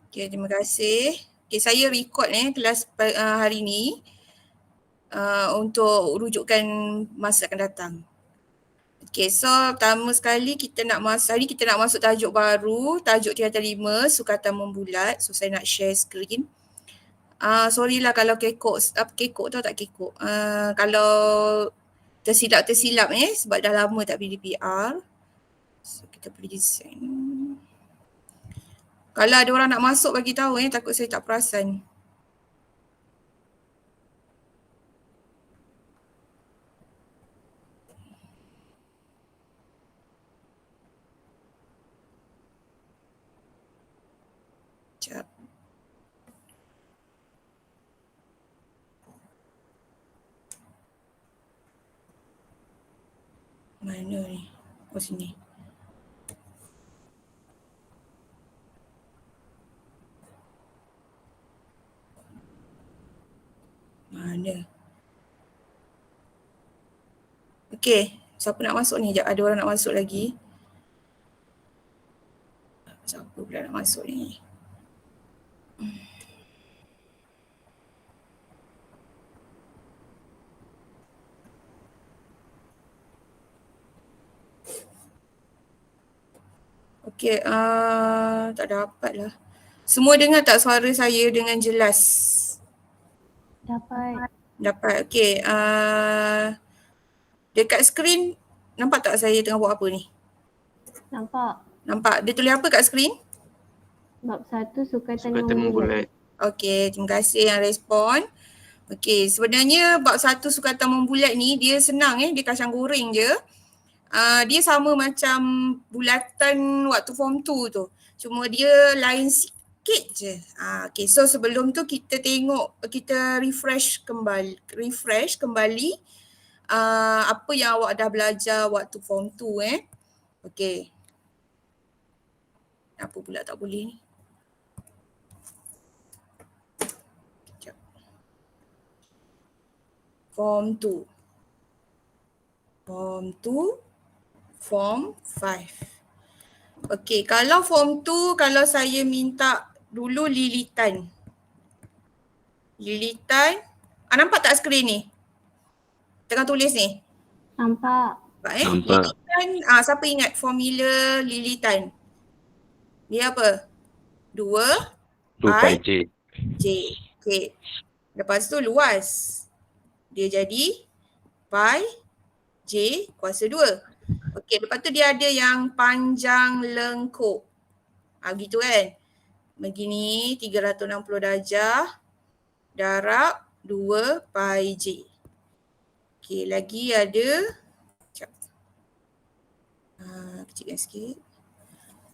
Okay, terima kasih. Okay, saya record kelas hari ni untuk rujukan masa akan datang. Okay, so pertama sekali hari ni kita nak masuk tajuk baru, tajuk tingkatan 5, sukatan membulat. So saya nak share screen. Sorry lah kalau kekok tau tak kekok. Kalau tersilap sebab dah lama tak PDPR. So kita present. Kalau ada orang nak masuk bagi tahu takut saya tak perasan. Sekejap. Mana ni? Oh sini. Mana? Okey, siapa nak masuk ni? Sekejap, ada orang nak masuk lagi. Siapa pula nak masuk ni? Okey, tak dapat lah. Semua dengar tak suara saya dengan jelas? Dapat. Dapat, okey. Dekat skrin, nampak tak saya tengah buat apa ni? Nampak. Nampak? Dia tulis apa kat skrin? Bab 1 sukatan membulat. Okey, terima kasih yang respon. Okey, sebenarnya bab 1 sukatan membulat ni dia senang dia kacang goreng je. Dia sama macam bulatan waktu form 2 tu. Cuma dia lain sikit je. Okay, so sebelum tu kita refresh kembali apa yang awak dah belajar waktu form 2 Okay. Apa pula tak boleh ni? Sekejap. Form 2. Form 5. Okey, kalau form 2, kalau saya minta dulu lilitan. Nampak tak skrin ni? Tengah tulis ni? Nampak. Nampak. Lilitan, siapa ingat formula lilitan? Dia apa? 2 pi J. Okey. Lepas tu luas. Dia jadi pi J kuasa 2. Okey, lepas tu dia ada yang panjang lengkuk. Gitu kan. Begini 360 darjah darab 2 pi J. Okey, lagi ada kecilkan sikit.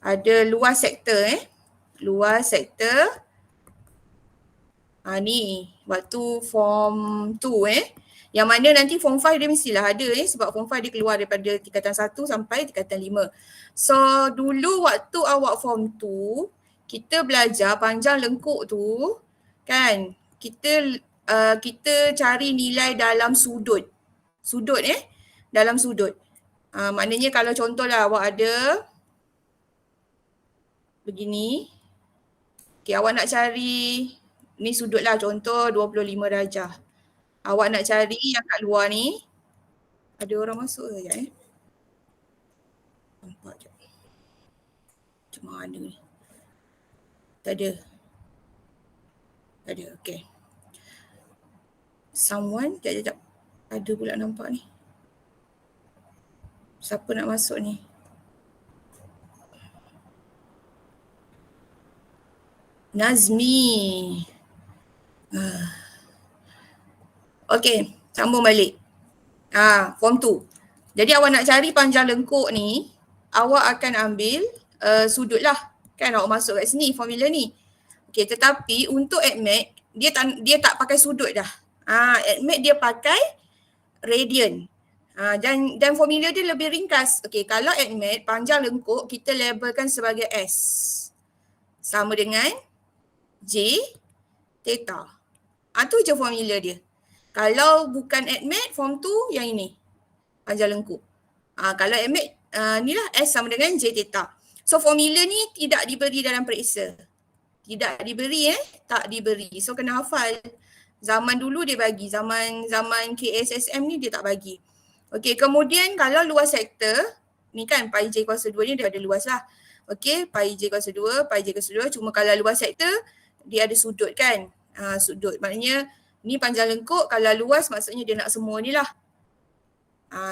Ada luas sektor Luas sektor. Ni waktu form 2 Yang mana nanti form 5 dia mestilah ada sebab form 5 dia keluar daripada tingkatan 1 sampai tingkatan 5. So dulu waktu awak form 2, kita belajar panjang lengkuk tu kan, kita cari nilai dalam sudut. Dalam sudut. Maknanya kalau contohlah awak ada begini. Okay, awak nak cari ni sudut lah, contoh 25 darjah. Awak nak cari yang kat luar ni. Ada orang masuk ke sekejap Nampak je. Macam mana ni? Tak ada, okay. Someone, sekejap. Ada pula nampak ni. Siapa nak masuk ni? Nazmi. Okay, sambung balik. Form 2. Jadi awak nak cari panjang lengkuk ni, awak akan ambil sudut lah. Kan awak masuk kat sini formula ni. Okay, tetapi untuk ADMAT, dia tak pakai sudut dah. ADMAT dia pakai radian. Dan formula dia lebih ringkas. Okay, kalau ADMAT, panjang lengkuk kita labelkan sebagai S. Sama dengan J theta. Tu je formula dia. Kalau bukan ADMAT, form 2 yang ini. Panjang lengkuk. Kalau ADMAT, ni lah S sama dengan J theta. So formula ni tidak diberi dalam periksa. Tidak diberi tak diberi. So kena hafal. Zaman dulu dia bagi, zaman KSSM ni dia tak bagi. Okey, kemudian kalau luas sektor, ni kan pi j kuasa 2 ni dia ada luas lah. Okey, pi j kuasa 2, pi j kuasa 2, cuma kalau luas sektor dia ada sudut kan. Sudut maknanya ni panjang lengkuk, kalau luas maksudnya dia nak semua ni lah.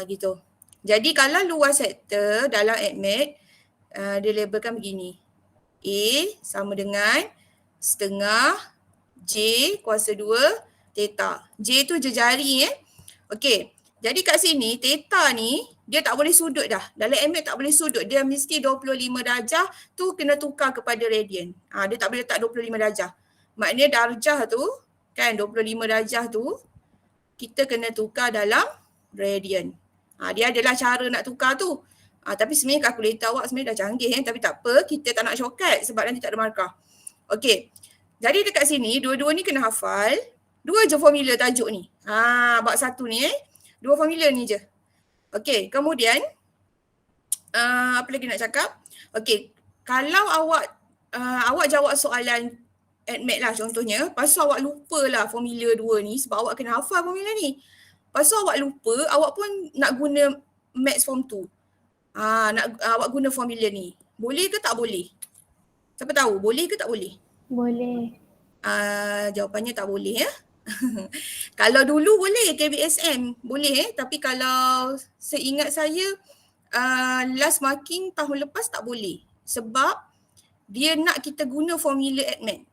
Gitu. Jadi kalau luas sektor dalam ADMET, dia labelkan begini. A sama dengan setengah J kuasa 2 theta. J tu jejari Okey. Jadi kat sini theta ni dia tak boleh sudut dah. Dalam ADMET tak boleh sudut. Dia mesti 25 darjah tu kena tukar kepada radian. Dia tak boleh letak 25 darjah. Maknanya darjah tu kan 25 darjah tu kita kena tukar dalam radian. Dia adalah cara nak tukar tu. Tapi sebenarnya kalkulator awak sebenarnya dah canggih tapi tak apa, kita tak nak shortcut sebab nanti tak ada markah. Okey. Jadi dekat sini dua-dua ni kena hafal. Dua je formula tajuk ni. Bab satu ni dua formula ni je. Okey, kemudian apa lagi nak cakap? Okey, kalau awak jawab soalan ADMET lah contohnya, lepas tu awak lupa lah formula 2 ni sebab awak kena hafal formula ni. Lepas tu awak lupa, awak pun nak guna Maths Form 2. Awak guna formula ni. Boleh ke tak boleh? Siapa tahu? Boleh ke tak boleh? Boleh. Jawapannya tak boleh Kalau dulu boleh KBSM. Boleh tapi kalau seingat saya last marking tahun lepas tak boleh. Sebab dia nak kita guna formula ADMET.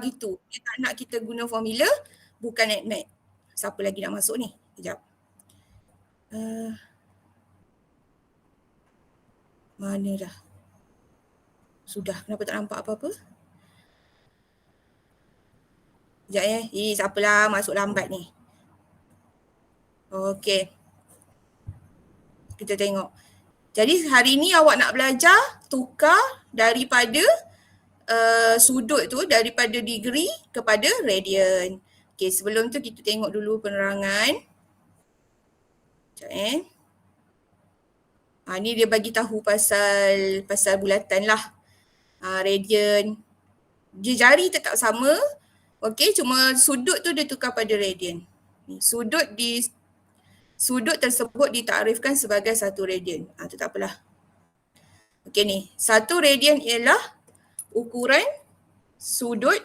Gitu. Dia tak nak kita guna formula bukan ADMET. Siapa lagi nak masuk ni? Sekejap. Mana dah? Sudah. Kenapa tak nampak apa-apa? Sekejap siapalah masuk lambat ni. Okey. Kita tengok. Jadi hari ni awak nak belajar tukar daripada sudut tu, daripada degree kepada radian. Okey, sebelum tu kita tengok dulu penerangan. Sekejap ni dia bagi tahu pasal bulatan lah. Radian. Dia jari tetap sama. Okey, cuma sudut tu dia tukar pada radian. Sudut tersebut ditakrifkan sebagai 1 radian. Tu tak apalah. Okey ni, 1 radian ialah ukuran sudut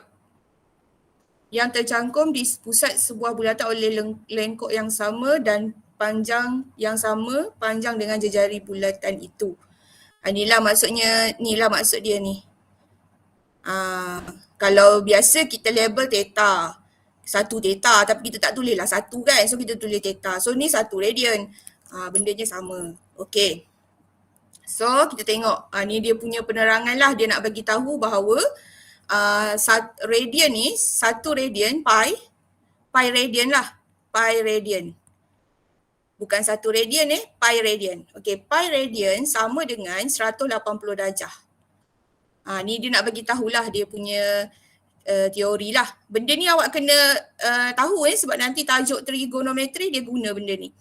yang tercangkum di pusat sebuah bulatan oleh lengkuk yang sama dan panjang yang sama, panjang dengan jejari bulatan itu. Inilah maksudnya, inilah maksud dia ni. Kalau biasa kita label theta, 1 theta, tapi kita tak tulis lah 1 kan, so kita tulis theta. So ni 1 radian, bendanya sama. Okey. So kita tengok, ni dia punya penerangan lah, dia nak bagi tahu bahawa radian ni, 1 radian pi radian lah, pi radian. Bukan 1 radian pi radian. Okey, pi radian sama dengan 180 darjah. Ni dia nak bagi tahulah dia punya teori lah. Benda ni awak kena tahu sebab nanti tajuk trigonometri dia guna benda ni.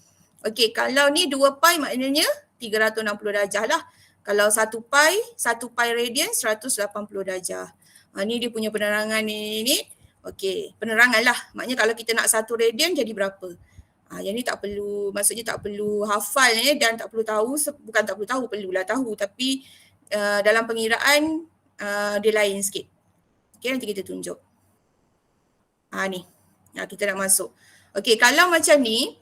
Okey, kalau ni 2 pi maknanya 360 darjah lah. Kalau 1 pi radian 180 darjah. Ni dia punya penerangan ni. Okey, penerangan lah. Maknanya kalau kita nak 1 radian jadi berapa? Yang ni tak perlu, maksudnya tak perlu hafal dan tak perlu tahu, bukan tak perlu tahu, perlulah tahu tapi dalam pengiraan dia lain sikit. Okey, nanti kita tunjuk. Ni. Kita nak masuk. Okey, kalau macam ni,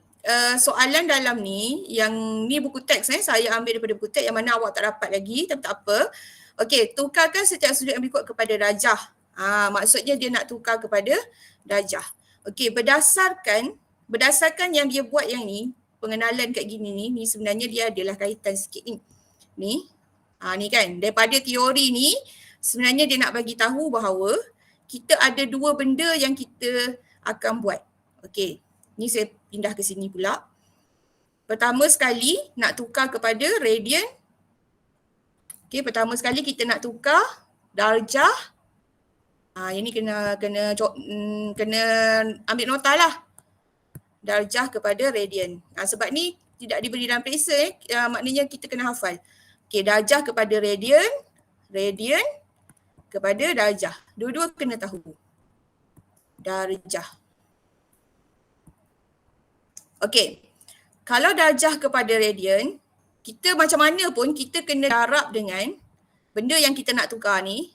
soalan dalam ni, yang ni buku teks saya ambil daripada buku teks yang mana awak tak dapat lagi, tapi tak apa. Okey, tukarkan setiap sudut yang berikut kepada darjah. Maksudnya dia nak tukar kepada darjah. Okey, berdasarkan yang dia buat yang ni, pengenalan kat gini ni sebenarnya dia adalah kaitan sikit ni. Ni kan, daripada teori ni, sebenarnya dia nak bagi tahu bahawa kita ada 2 benda yang kita akan buat. Okey, ni saya pindah ke sini pula. Pertama sekali nak tukar kepada radian. Okey, pertama sekali kita nak tukar darjah. Yang ni kena ambil nota lah. Darjah kepada radian. Sebab ni tidak diberi dalam periksa maknanya kita kena hafal. Okey, darjah kepada radian. kepada darjah. Dua-dua kena tahu. Darjah. Okey. Kalau darjah kepada radian, kita macam mana pun kita kena darab dengan benda yang kita nak tukar ni.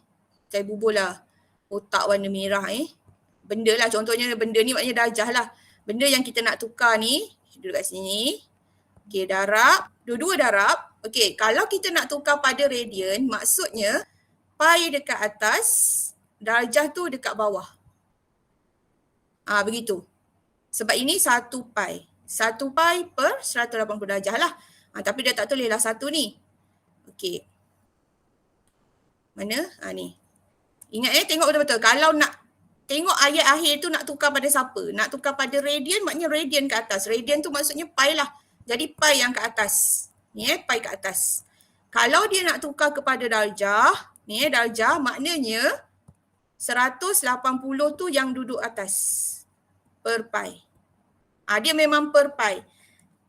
Saya bubur lah otak warna merah Benda lah, contohnya benda ni maknanya darjah lah. Benda yang kita nak tukar ni, duduk kat sini. Okey, darab. Dua-dua darab. Okey, kalau kita nak tukar pada radian, maksudnya pi dekat atas, darjah tu dekat bawah. Begitu. Sebab ini 1 pi. 1 pi per 180 darjah lah. Tapi dia tak tulis lah 1 ni. Okey. Mana? Ni. Ingat tengok betul-betul. Kalau nak tengok ayat akhir tu nak tukar pada siapa? Nak tukar pada radian, maknanya radian ke atas. Radian tu maksudnya pi lah. Jadi pi yang ke atas. Ni pi ke atas. Kalau dia nak tukar kepada darjah, ni darjah maknanya 180 tu yang duduk atas. Per pi. Dia memang per pi.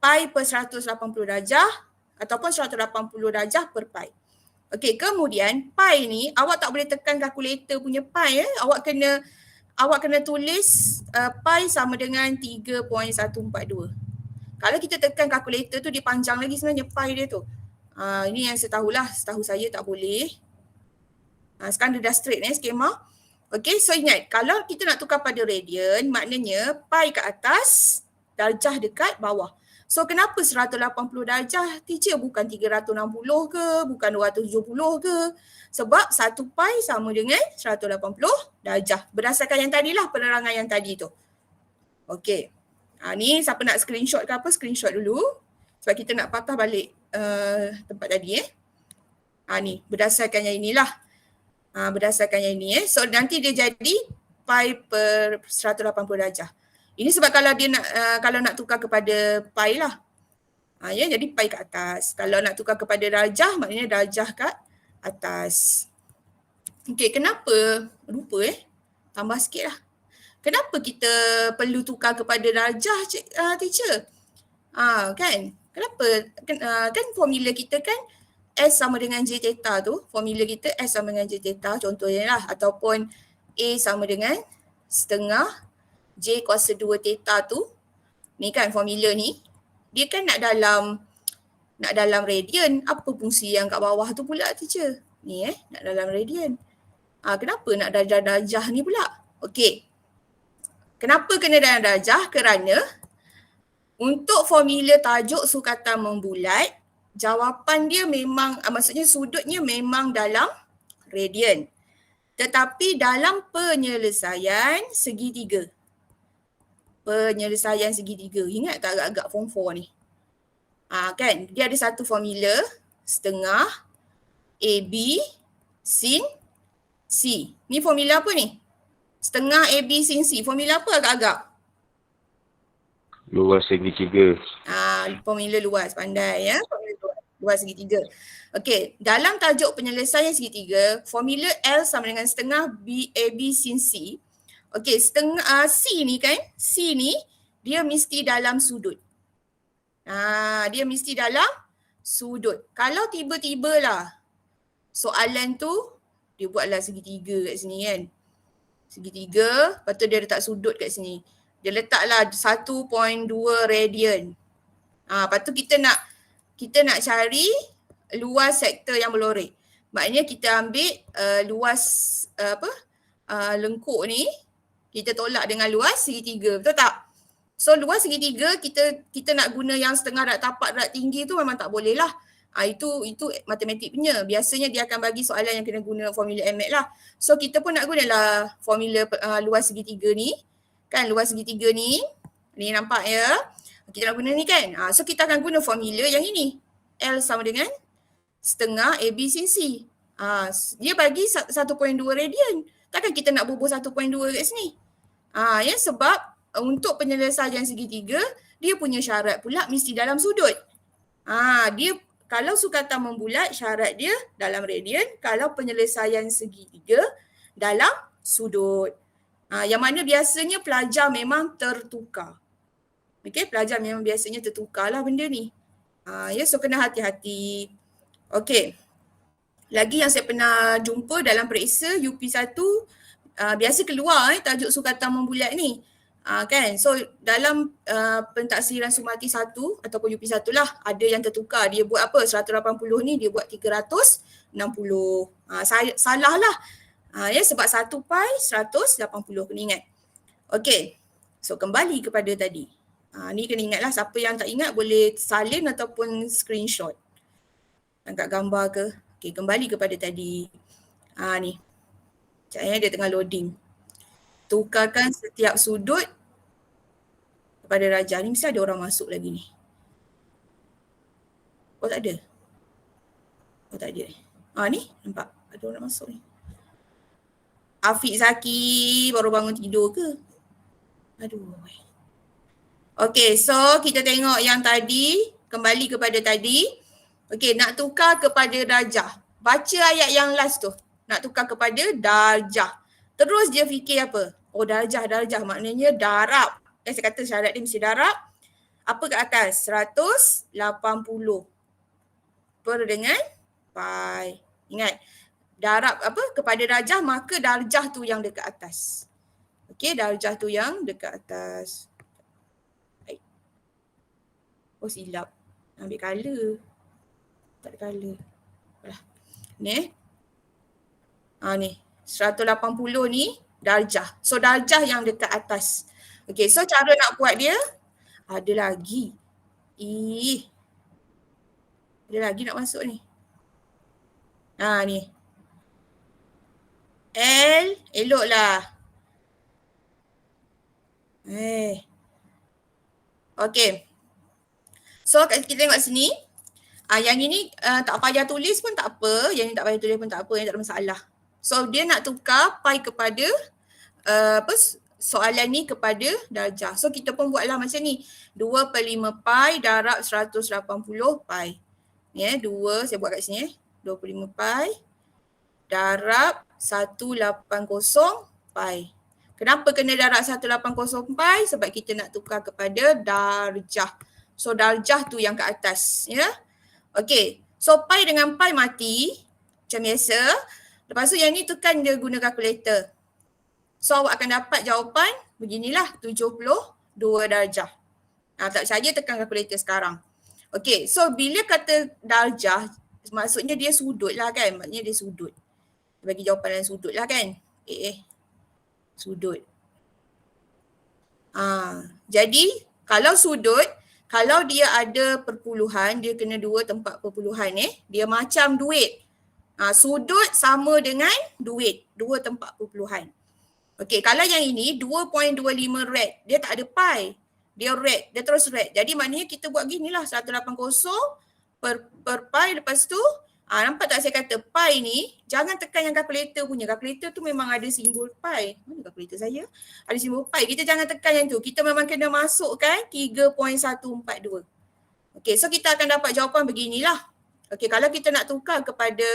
Pi per 180 darjah ataupun 180 darjah per pi. Okey, kemudian pi ni awak tak boleh tekan kalkulator punya pi Awak kena tulis pi sama dengan 3.142. Kalau kita tekan kalkulator tu dia panjang lagi sebenarnya pi dia tu. Ini yang setahu saya tak boleh. Sekarang dia dah straight skema. Okey, so ingat kalau kita nak tukar pada radian maknanya pi kat atas, darjah dekat bawah. So kenapa 180 darjah? Teacher bukan 360 ke, bukan 270 ke? Sebab 1 pi sama dengan 180 darjah. Berdasarkan yang tadilah, penerangan yang tadi tu. Okey. Ni siapa nak screenshot ke apa, screenshot dulu. Sebab kita nak patah balik tempat tadi ni, berdasarkan yang inilah. Berdasarkan yang ini So nanti dia jadi pi per 180 darjah. Ini sebab kalau dia nak tukar kepada pi lah. Jadi pi kat atas. Kalau nak tukar kepada darjah, maknanya darjah kat atas. Okey, kenapa? Lupa tambah sikit lah. Kenapa kita perlu tukar kepada darjah, teacher? Kan? Kenapa? Kan formula kita kan S sama dengan J theta tu. Formula kita S sama dengan J theta contohnya lah. Ataupun A sama dengan setengah J kuasa 2 theta tu. Ni kan formula ni. Dia kan nak dalam radian. Apa fungsi yang kat bawah tu pula, teacher? Ni nak dalam radian. Kenapa nak darjah-darjah ni pula? Okey. Kenapa kena dalam darjah? Kerana untuk formula tajuk sukatan membulat, jawapan dia memang, maksudnya sudutnya memang dalam radian. Tetapi dalam penyelesaian segitiga. Penyelesaian segitiga. Ingat tak agak-agak form 4 ni? Kan? Dia ada satu formula, setengah AB sin C. Ni formula apa ni? Setengah AB sin C. Formula apa agak-agak? Luas segitiga. Formula luas, pandai ya. Formula luas segitiga. Okey, dalam tajuk penyelesaian segitiga, formula L sama dengan setengah AB sin C. Okey, setengah C ni kan, C ni dia mesti dalam sudut. Dia mesti dalam sudut. Kalau tiba-tiba lah soalan tu dia buatlah segitiga kat sini kan. Segitiga, lepas tu dia letak sudut kat sini. Dia letaklah 1.2 radian. Lepas tu kita nak cari luas sektor yang berlorek. Maknanya kita ambil luas lengkuk ni, kita tolak dengan luas segitiga. Betul tak? So luas segitiga kita nak guna yang setengah darab tapak darab tinggi tu memang tak boleh lah. Itu matematik punya. Biasanya dia akan bagi soalan yang kena guna formula MAT lah. So kita pun nak gunalah formula luas segitiga ni. Kan luas segitiga ni nampak ya. Kita nak guna ni kan. So kita akan guna formula yang ini. L sama dengan setengah AB sin C. Dia bagi 1.2 radian. Takkan kita nak bubuh 1.2 kat sini. Ya, sebab untuk penyelesaian segitiga, dia punya syarat pula mesti dalam sudut. Dia kalau sukatan membulat, syarat dia dalam radian. Kalau penyelesaian segitiga, dalam sudut. Yang mana biasanya pelajar memang tertukar. Okey, pelajar memang biasanya tertukar lah benda ni. Ya, so kena hati-hati. Okey. Lagi yang saya pernah jumpa dalam periksa UP1 biasa keluar tajuk sukatan membulat ni. Kan? So dalam pentaksiran Sumati 1 ataupun UP1 lah, ada yang tertukar. Dia buat apa? 180 ni dia buat 360. Salah lah. Ya, sebab 1 pi 180 kena ingat. Okey. So kembali kepada tadi. Ni kena ingatlah, siapa yang tak ingat boleh salin ataupun screenshot. Angkat gambar ke. Okey, kembali kepada tadi. Ni. Sekejap dia tengah loading. Tukarkan setiap sudut kepada Raja. Ni mesti ada orang masuk lagi ni. Oh tak ada? Oh tak ada. Ni nampak ada orang masuk ni. Afiq Zaki baru bangun tidur ke? Aduh. Okay, so kita tengok yang tadi. Kembali kepada tadi. Okay, nak tukar kepada darjah. Baca ayat yang last tu. Nak tukar kepada darjah. Terus dia fikir apa? Oh darjah maknanya darab. Saya kata syarat dia mesti darab. Apa kat atas? 180 per dengan pi. Ingat, darab apa? Kepada darjah, maka darjah tu yang dekat atas. Okey, darjah tu yang dekat atas. Baik. Oh silap. Ambil colour. Tak ada colour. Ni. Ni. 180 ni darjah. So darjah yang dekat atas. Okey, so cara nak buat dia ada lagi. Ada lagi nak masuk ni. Ni. L, eloklah. Okey. So kita tengok sini. Yang ini tak payah tulis pun tak apa. Yang ni tak payah tulis pun tak apa. Yang tak ada masalah. So dia nak tukar pi kepada soalan ni kepada darjah. So kita pun buatlah macam ni. 2/5 pi darab 180 pi. Ni 2 saya buat kat sini 25 pi darab 180 pi. Kenapa kena darab 180 pi? Sebab kita nak tukar kepada darjah. So darjah tu yang kat atas, ya. Okey. So pi dengan pi mati macam biasa. Lepas tu yang ni tekan dia guna kalkulator. So awak akan dapat jawapan beginilah, 72 darjah. Tak percaya tekan kalkulator sekarang. Okey, so bila kata darjah, maksudnya dia sudut lah kan. Maksudnya dia sudut. Bagi jawapan dalam sudut lah kan. Sudut. Jadi kalau sudut, kalau dia ada perpuluhan, dia kena 2 tempat perpuluhan dia macam duit. Sudut sama dengan duit, 2 tempat perpuluhan. Okey, kalau yang ini 2.25 rad, dia tak ada pi. Dia rad, dia terus rad. Jadi maknanya kita buat gini lah, 180 per pi. Lepas tu, nampak tak saya kata pi ni, jangan tekan yang kalkulator punya. Kalkulator tu memang ada simbol pi. Mana kalkulator saya? Ada simbol pi. Kita jangan tekan yang tu. Kita memang kena masukkan 3.142. Okey, so kita akan dapat jawapan beginilah. Okey, kalau kita nak tukar kepada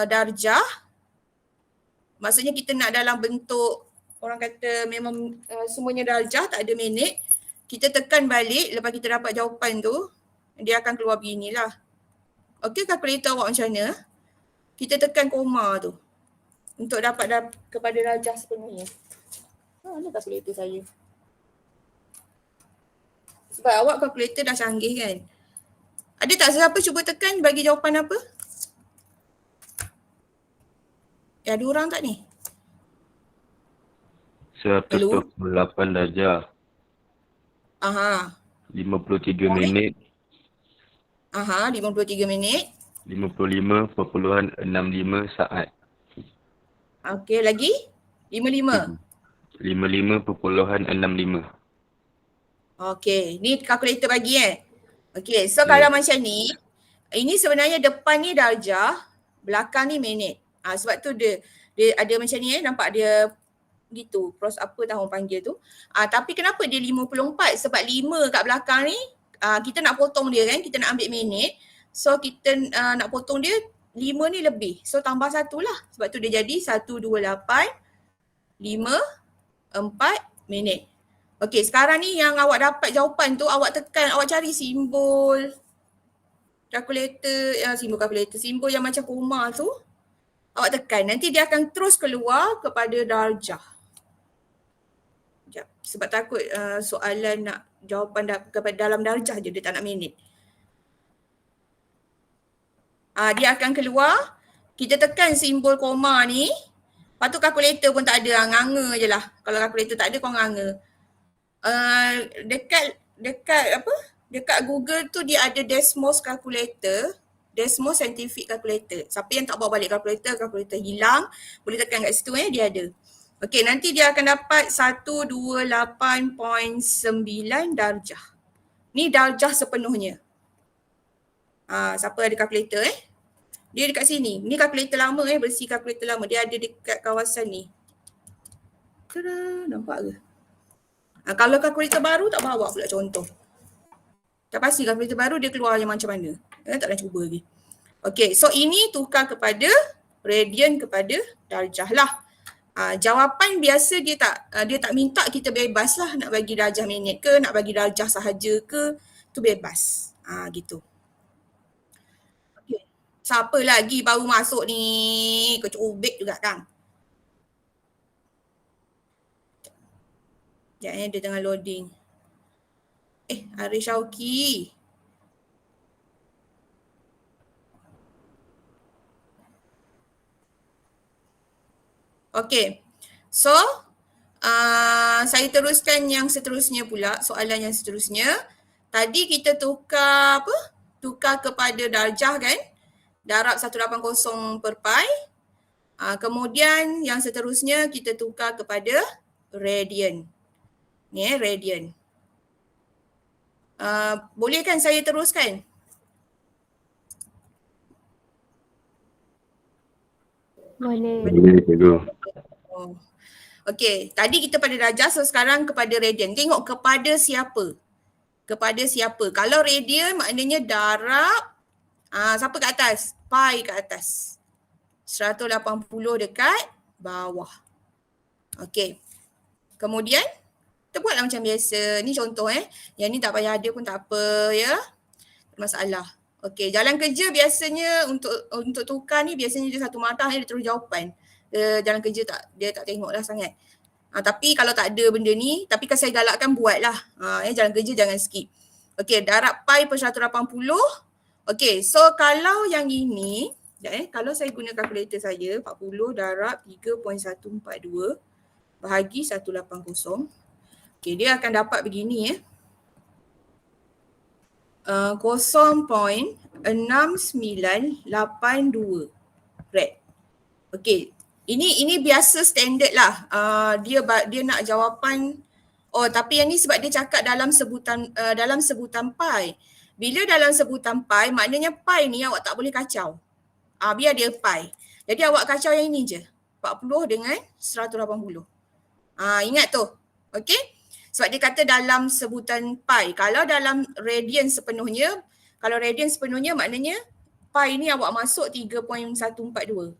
darjah, maksudnya kita nak dalam bentuk orang kata memang semuanya darjah, tak ada minit. Kita tekan balik, lepas kita dapat jawapan tu, dia akan keluar beginilah. Okey, kalkulator awak macam mana? Kita tekan koma tu untuk dapat kepada darjah sepenuhnya. Mana kalkulator saya? Sebab awak kalkulator dah canggih kan? Ada tak siapa cuba tekan bagi jawapan apa? Ada orang tak ni? 128 darjah. 53 minit. 53 minit. 55.65 saat. Okey, lagi? 55. 55.65. Okey, ni kalkulator bagi Okey, so kalau macam ni, ini sebenarnya depan ni darjah, belakang ni minit. Sebab tu dia ada macam ni nampak dia gitu, cross apa tahu panggil tu. Tapi kenapa dia 54? Sebab 5 kat belakang ni, kita nak potong dia kan, kita nak ambil minit. So kita nak potong dia 5 ni lebih. So tambah 1 lah. Sebab tu dia jadi 128, 5, 4 minit. Okey, sekarang ni yang awak dapat jawapan tu, awak tekan, awak cari simbol kalkulator, simbol kalkulator, simbol yang macam koma tu, awak tekan. Nanti dia akan terus keluar kepada darjah. Sekejap. Sebab takut soalan nak jawapan kepada dalam darjah je, dia tak nak minit. Dia akan keluar, kita tekan simbol koma ni, lepas tu kalkulator pun tak ada, nganga je lah. Kalau kalkulator tak ada, kau nganga. Dekat Google tu dia ada Desmos calculator, Desmos scientific calculator. Siapa yang tak bawa balik kalkulator hilang, boleh tekan kat situ dia ada. Okey, nanti dia akan dapat 128.9 darjah. Ni darjah sepenuhnya. Siapa ada kalkulator Dia dekat sini. Ni kalkulator lama bersih kalkulator lama. Dia ada dekat kawasan ni. Tada, nampak ke? Kalau kalkulator baru tak bawa pula contoh. Tak pasti kalkulator baru dia keluar yang macam mana. Tak nak cuba lagi. Okey, so ini tukar kepada radian kepada darjah lah. Jawapan biasa dia tak minta kita bebas lah nak bagi darjah minit ke, nak bagi darjah sahaja ke, tu bebas. Gitu. Okey. Siapa lagi baru masuk ni? Kau cubik juga kan? Sekejap dia tengah loading. Arif Syauqi. Okey. So, saya teruskan yang seterusnya pula, soalan yang seterusnya. Tadi kita tukar Tukar kepada darjah kan? Darab 180 per pi. Kemudian yang seterusnya kita tukar kepada radian. Ni radian. Boleh kan saya teruskan? Boleh. Boleh cikgu. Okey, tadi kita pada darjah, so sekarang kepada radian. Tengok kepada siapa? Kepada siapa? Kalau radian maknanya darab, siapa kat atas? Pi kat atas. 180 dekat bawah. Okey. Kemudian, kita buatlah macam biasa. Ni contoh Yang ni tak payah ada pun tak apa ya. Tak masalah. Okey, jalan kerja biasanya untuk tukar ni biasanya dia satu markah dia terus jawapan. Jalan kerja dia tak tengok lah sangat. Tapi kalau tak ada benda ni, tapi kan saya galakkan buatlah. Jalan kerja jangan skip. Okey, darab pi per 180. Okey, so kalau yang ini, kalau saya guna kalkulator saya, 40 darab 3.142 bahagi 180. Okey, dia akan dapat begini 0.6982 rad. Okey, ini biasa standard lah. Dia nak jawapan. Tapi yang ni sebab dia cakap dalam sebutan pi. Bila dalam sebutan pi, maknanya pi ni awak tak boleh kacau. Biar dia pi. Jadi awak kacau yang ini je. 40 dengan 180. Ingat tu. Okey? Sebab dia kata dalam sebutan pi. Kalau dalam radian sepenuhnya, maknanya pi ni awak masuk 3.142.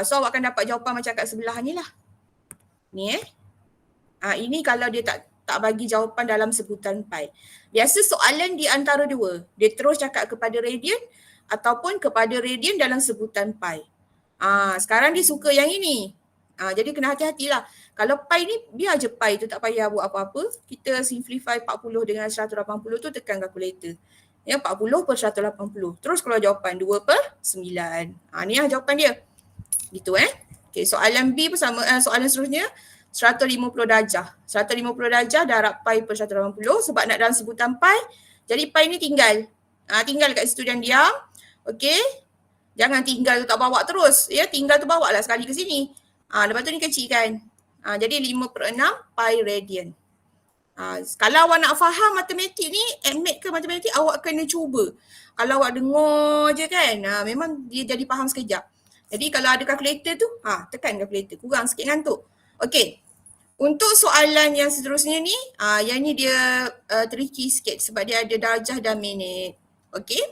So awak akan dapat jawapan macam kat sebelah ni lah. Ni ini kalau dia tak bagi jawapan dalam sebutan pi. Biasa soalan di antara dua. Dia terus cakap kepada radian ataupun kepada radian dalam sebutan pi. Sekarang dia suka yang ini. Jadi kena hati-hatilah. Kalau pi ni biar je pi tu, tak payah buat apa-apa. Kita simplify 40 dengan 180 tu, tekan kalkulator. 40 per 180. Terus keluar jawapan 2 per 9. Ni lah jawapan dia. Gitu Okay, soalan B pun sama. Soalan seterusnya 150 darjah. 150 darjah darab pi per 180 sebab nak dalam sebutan pi. Jadi pi ni tinggal. Tinggal kat situ dan diam. Okay. Jangan tinggal tu tak bawa terus. Tinggal tu bawa lah sekali ke sini. Lepas tu ni kecilkan. Jadi 5/6 pi radian. Kalau awak nak faham matematik ni, admit ke matematik, awak kena cuba. Kalau awak dengar je kan, memang dia jadi faham sekejap. Jadi kalau ada kalkulator tu, tekan kalkulator. Kurang sikit ngantuk. Okey. Untuk soalan yang seterusnya ni, yang ni dia tricky sikit sebab dia ada darjah dan minit. Okey.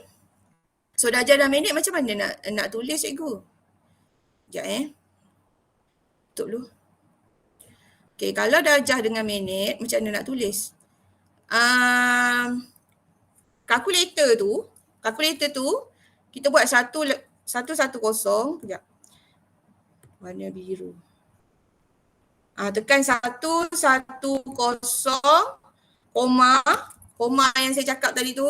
So darjah dan minit macam mana nak tulis cikgu? Sekejap Tutup dulu. Okay, kalau darjah dengan minit, macam mana nak tulis? Kalkulator tu, Kalkulator tu kita buat 110, sekejap. Warna biru. Tekan 110, koma yang saya cakap tadi tu,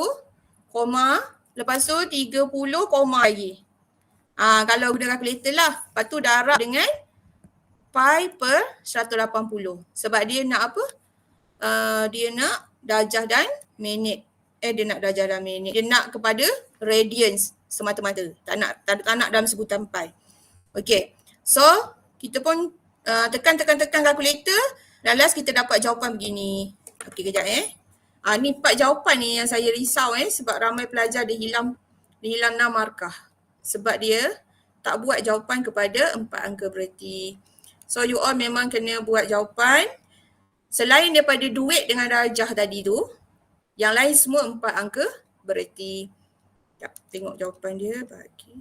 koma, lepas tu 30, koma lagi. Kalau guna kalkulator lah. Lepas tu darab dengan pi per 180. Sebab dia nak apa? Dia nak darjah dan minit. Dia nak darjah dan minit. Dia nak kepada radians semata-mata. Tak nak dalam sebutan pi. Okay. So, kita pun tekan kalkulator. Dan last kita dapat jawapan begini. Okay, kejap ni 4 jawapan ni yang saya risau sebab ramai pelajar dia hilang 6 markah. Sebab dia tak buat jawapan kepada 4 angka bererti. So you all memang kena buat jawapan selain daripada duit dengan darjah tadi tu, yang lain semua 4 angka bererti. Tengok jawapan dia bagi.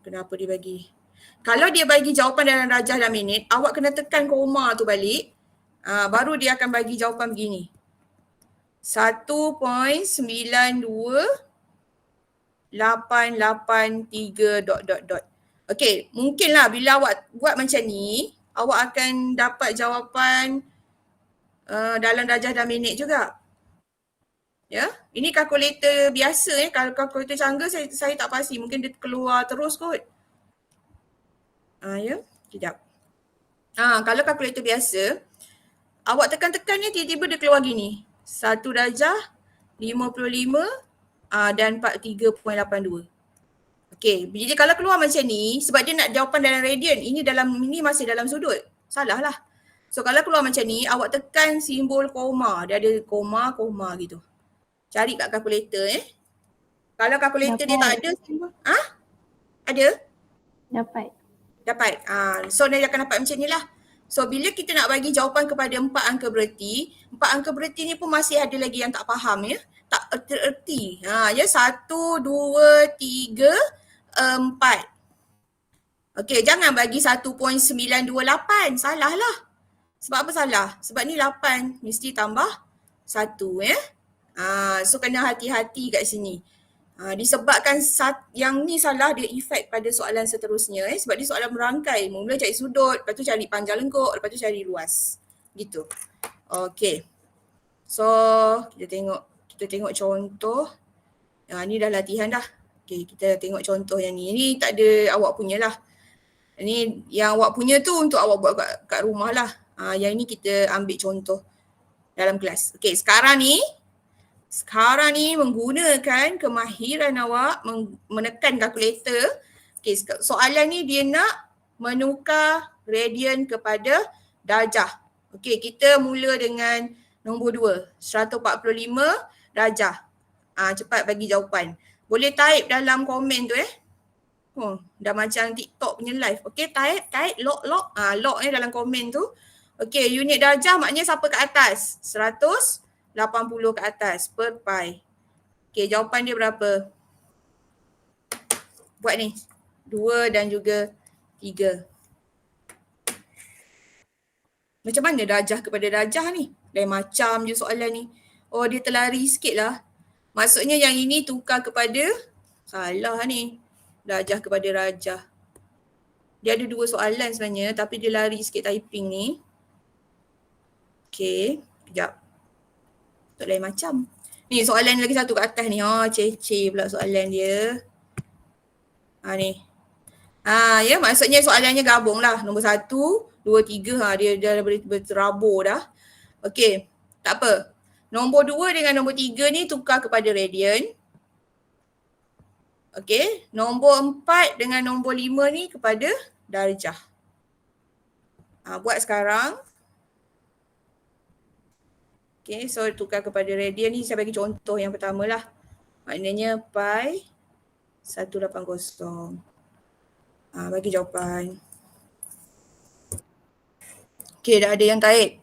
Kenapa dia bagi? Kalau dia bagi jawapan dalam darjah dan minit, awak kena tekan koma tu balik. Baru dia akan bagi jawapan begini. 1.92883 ... Okey, mungkinlah bila awak buat macam ni, awak akan dapat jawapan dalam darjah dan minit juga. Ya, ini kalkulator biasa kalau kalkulator canggah saya tak pasti, mungkin dia keluar terus kot. Ya, sekejap. Kalau kalkulator biasa, awak tekan-tekan ni tiba-tiba dia keluar gini. 1 darjah 55 dan 43.82. Okey, jadi kalau keluar macam ni, sebab dia nak jawapan dalam radian, ini masih dalam sudut. Salah lah. So kalau keluar macam ni, awak tekan simbol koma. Dia ada koma gitu. Cari kat kalkulator Kalau kalkulator dia tak ada simbol. Ada? Dapat. So dia akan dapat macam ni lah. So bila kita nak bagi jawapan kepada 4 angka bererti, 4 angka bererti ni pun masih ada lagi yang tak faham tak erti. 1, 2, 3, 4. Okey, jangan bagi 1.928. Salah lah. Sebab apa salah? Sebab ni 8 mesti tambah 1 So kena hati-hati kat sini. Disebabkan yang ni salah, dia efek pada soalan seterusnya sebab dia soalan merangkai. Mula cari sudut, lepas tu cari panjang lengkuk, lepas tu cari luas. Gitu. Okey. So, kita tengok contoh. Ni dah latihan dah. Okey, kita tengok contoh yang ni. Ini tak ada awak punya lah. Ini yang awak punya tu untuk awak buat kat rumah lah. Yang ni kita ambil contoh dalam kelas. Okey, sekarang ni menggunakan kemahiran awak menekan kalkulator. Okay, soalan ni dia nak menukar radian kepada darjah. Okay, kita mula dengan nombor 2, 145 darjah. Cepat bagi jawapan. Boleh type dalam komen tu dah macam TikTok punya live. Okay, type lock dalam komen tu. Okay, unit darjah maknanya siapa kat atas? 180 ke atas per pi. Okay, jawapan dia berapa? Buat ni. 2 dan juga 3. Macam mana darjah kepada darjah ni? Lain macam je soalan ni. Oh, dia terlari sikit lah. Maksudnya yang ini tukar kepada, salah ni. Darjah kepada darjah. Dia ada 2 soalan sebenarnya tapi dia lari sikit typing ni. Okay, kejap. Tak lain macam. Ni soalan lagi satu kat atas ni. Cece pula soalan dia. Ni. Ya, maksudnya soalannya gabung lah. Nombor 1, 2, 3. Dia dah berterabur dah. Okey, tak apa. Nombor 2 dengan nombor 3 ni tukar kepada radian. Okey, nombor 4 dengan nombor 5 ni kepada darjah. Buat sekarang. Okay, so tukar kepada radian ni saya bagi contoh yang pertama lah. Maknanya pi 180. Bagi jawapan. Okay, dah ada yang type.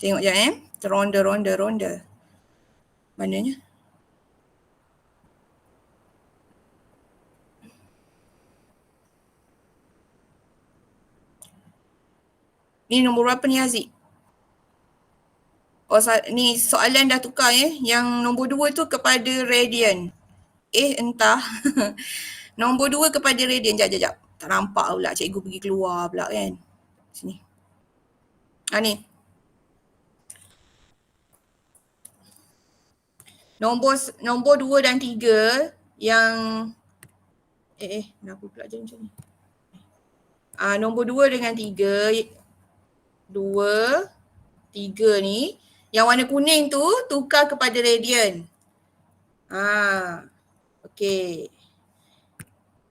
Tengok je Ronda. Mananya? Ni nombor berapa ni Haziq? Ni soalan dah tukar Yang nombor 2 tu kepada radian. Entah. Nombor 2 kepada radian. Jap. Tak nampak pula, cikgu pergi keluar pula kan. Sini. Ni. Nombor 2 dan 3 yang kenapa pula jadi macam ni? Nombor 2 dengan 3 ni yang warna kuning tu tukar kepada radian. Okey.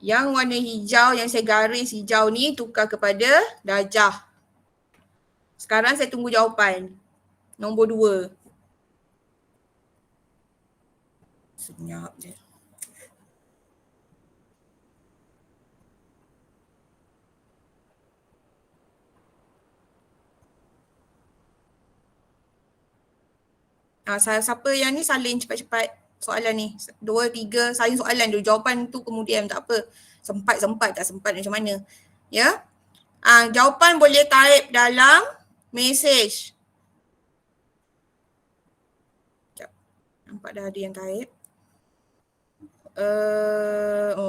Yang warna hijau yang saya garis hijau ni tukar kepada darjah. Sekarang saya tunggu jawapan. Nombor 2. Senyap je. Siapa yang ni salin cepat-cepat soalan ni. 2, 3 salin soalan dulu. Jawapan tu kemudian tak apa. Sempat, tak sempat macam mana. Ya. Jawapan boleh type dalam message. Sekejap. Nampak dah ada yang type.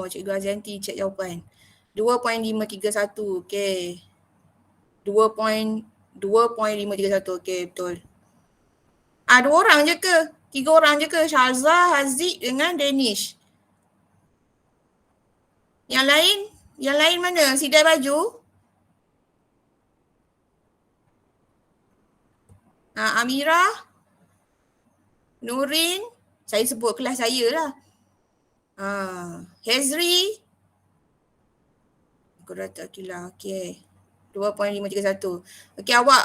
Cikgu Azianti cek jawapan. 2.531. Okay. 2.531. Okay, betul. 2 orang je ke? 3 orang je ke? Syazah, Haziq dengan Danish. Yang lain mana? Sidai baju? Amirah, Nurin, saya sebut kelas saya lah. Hezri, Qurrata Aqilah. Okey. 2.531. Okey, awak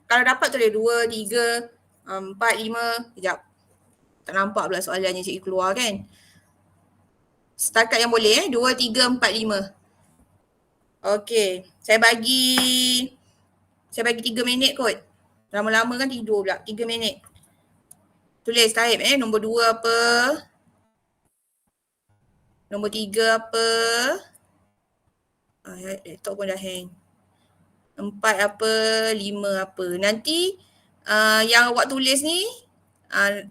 kalau dapat tu dia 2, 3, 4, 5. Sekejap. Tak nampak pula soalannya cikgu keluar kan. Setakat yang boleh 2, 3, 4, 5. Okey. Saya bagi 3 minit kot. Lama-lama kan tidur pula. 3 minit. Tulis type nombor 2 apa? Nombor 3 apa? Laptop pun dah hang. 4 apa? 5 apa? Nanti yang awak tulis ni,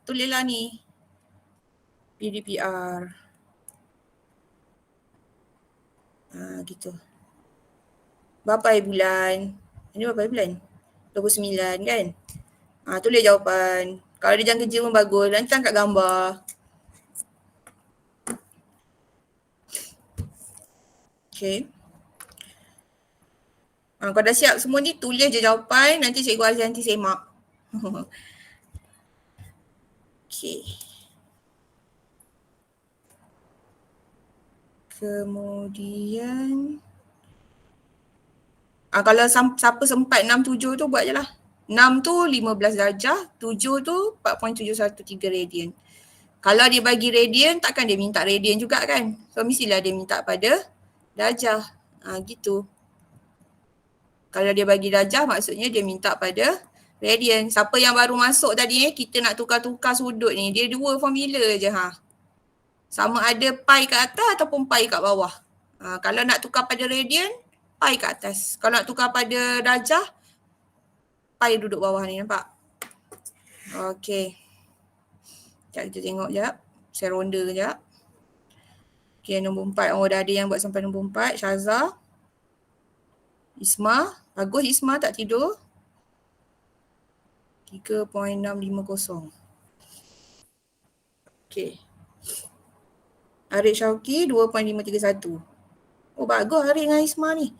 tulislah ni. PDPR. Gitu. Berapa hari bulan? Ini berapa hari bulan? 29 kan? Tulis jawapan. Kalau ada jam kerja pun bagus. Nanti angkat gambar. Okay. Kalau dah siap semua ni, tulis je jawapan. Nanti cikgu Azianti semak. Okay. Kemudian kalau siapa sempat 6, 7 tu buat je lah. 6 tu 15 darjah, 7 tu 4.713 radian. Kalau dia bagi radian, takkan dia minta radian juga kan? So mestilah dia minta pada darjah. Gitu. Kalau dia bagi darjah, maksudnya dia minta pada radian. Siapa yang baru masuk tadi kita nak tukar-tukar sudut ni. Dia 2 formula je Sama ada pi kat atas ataupun pi kat bawah. Kalau nak tukar pada radian, pi kat atas. Kalau nak tukar pada darjah, pi duduk bawah ni, nampak? Okey. Sekejap kita tengok sekejap. Saya ronda sekejap. Okey, nombor 4. Dah ada yang buat sampai nombor 4. Syazah. Isma. Bagus Isma, tak tidur. 3.650. Okey. Arif Syauqi 2.531. Bagus Arif dengan Isma ni.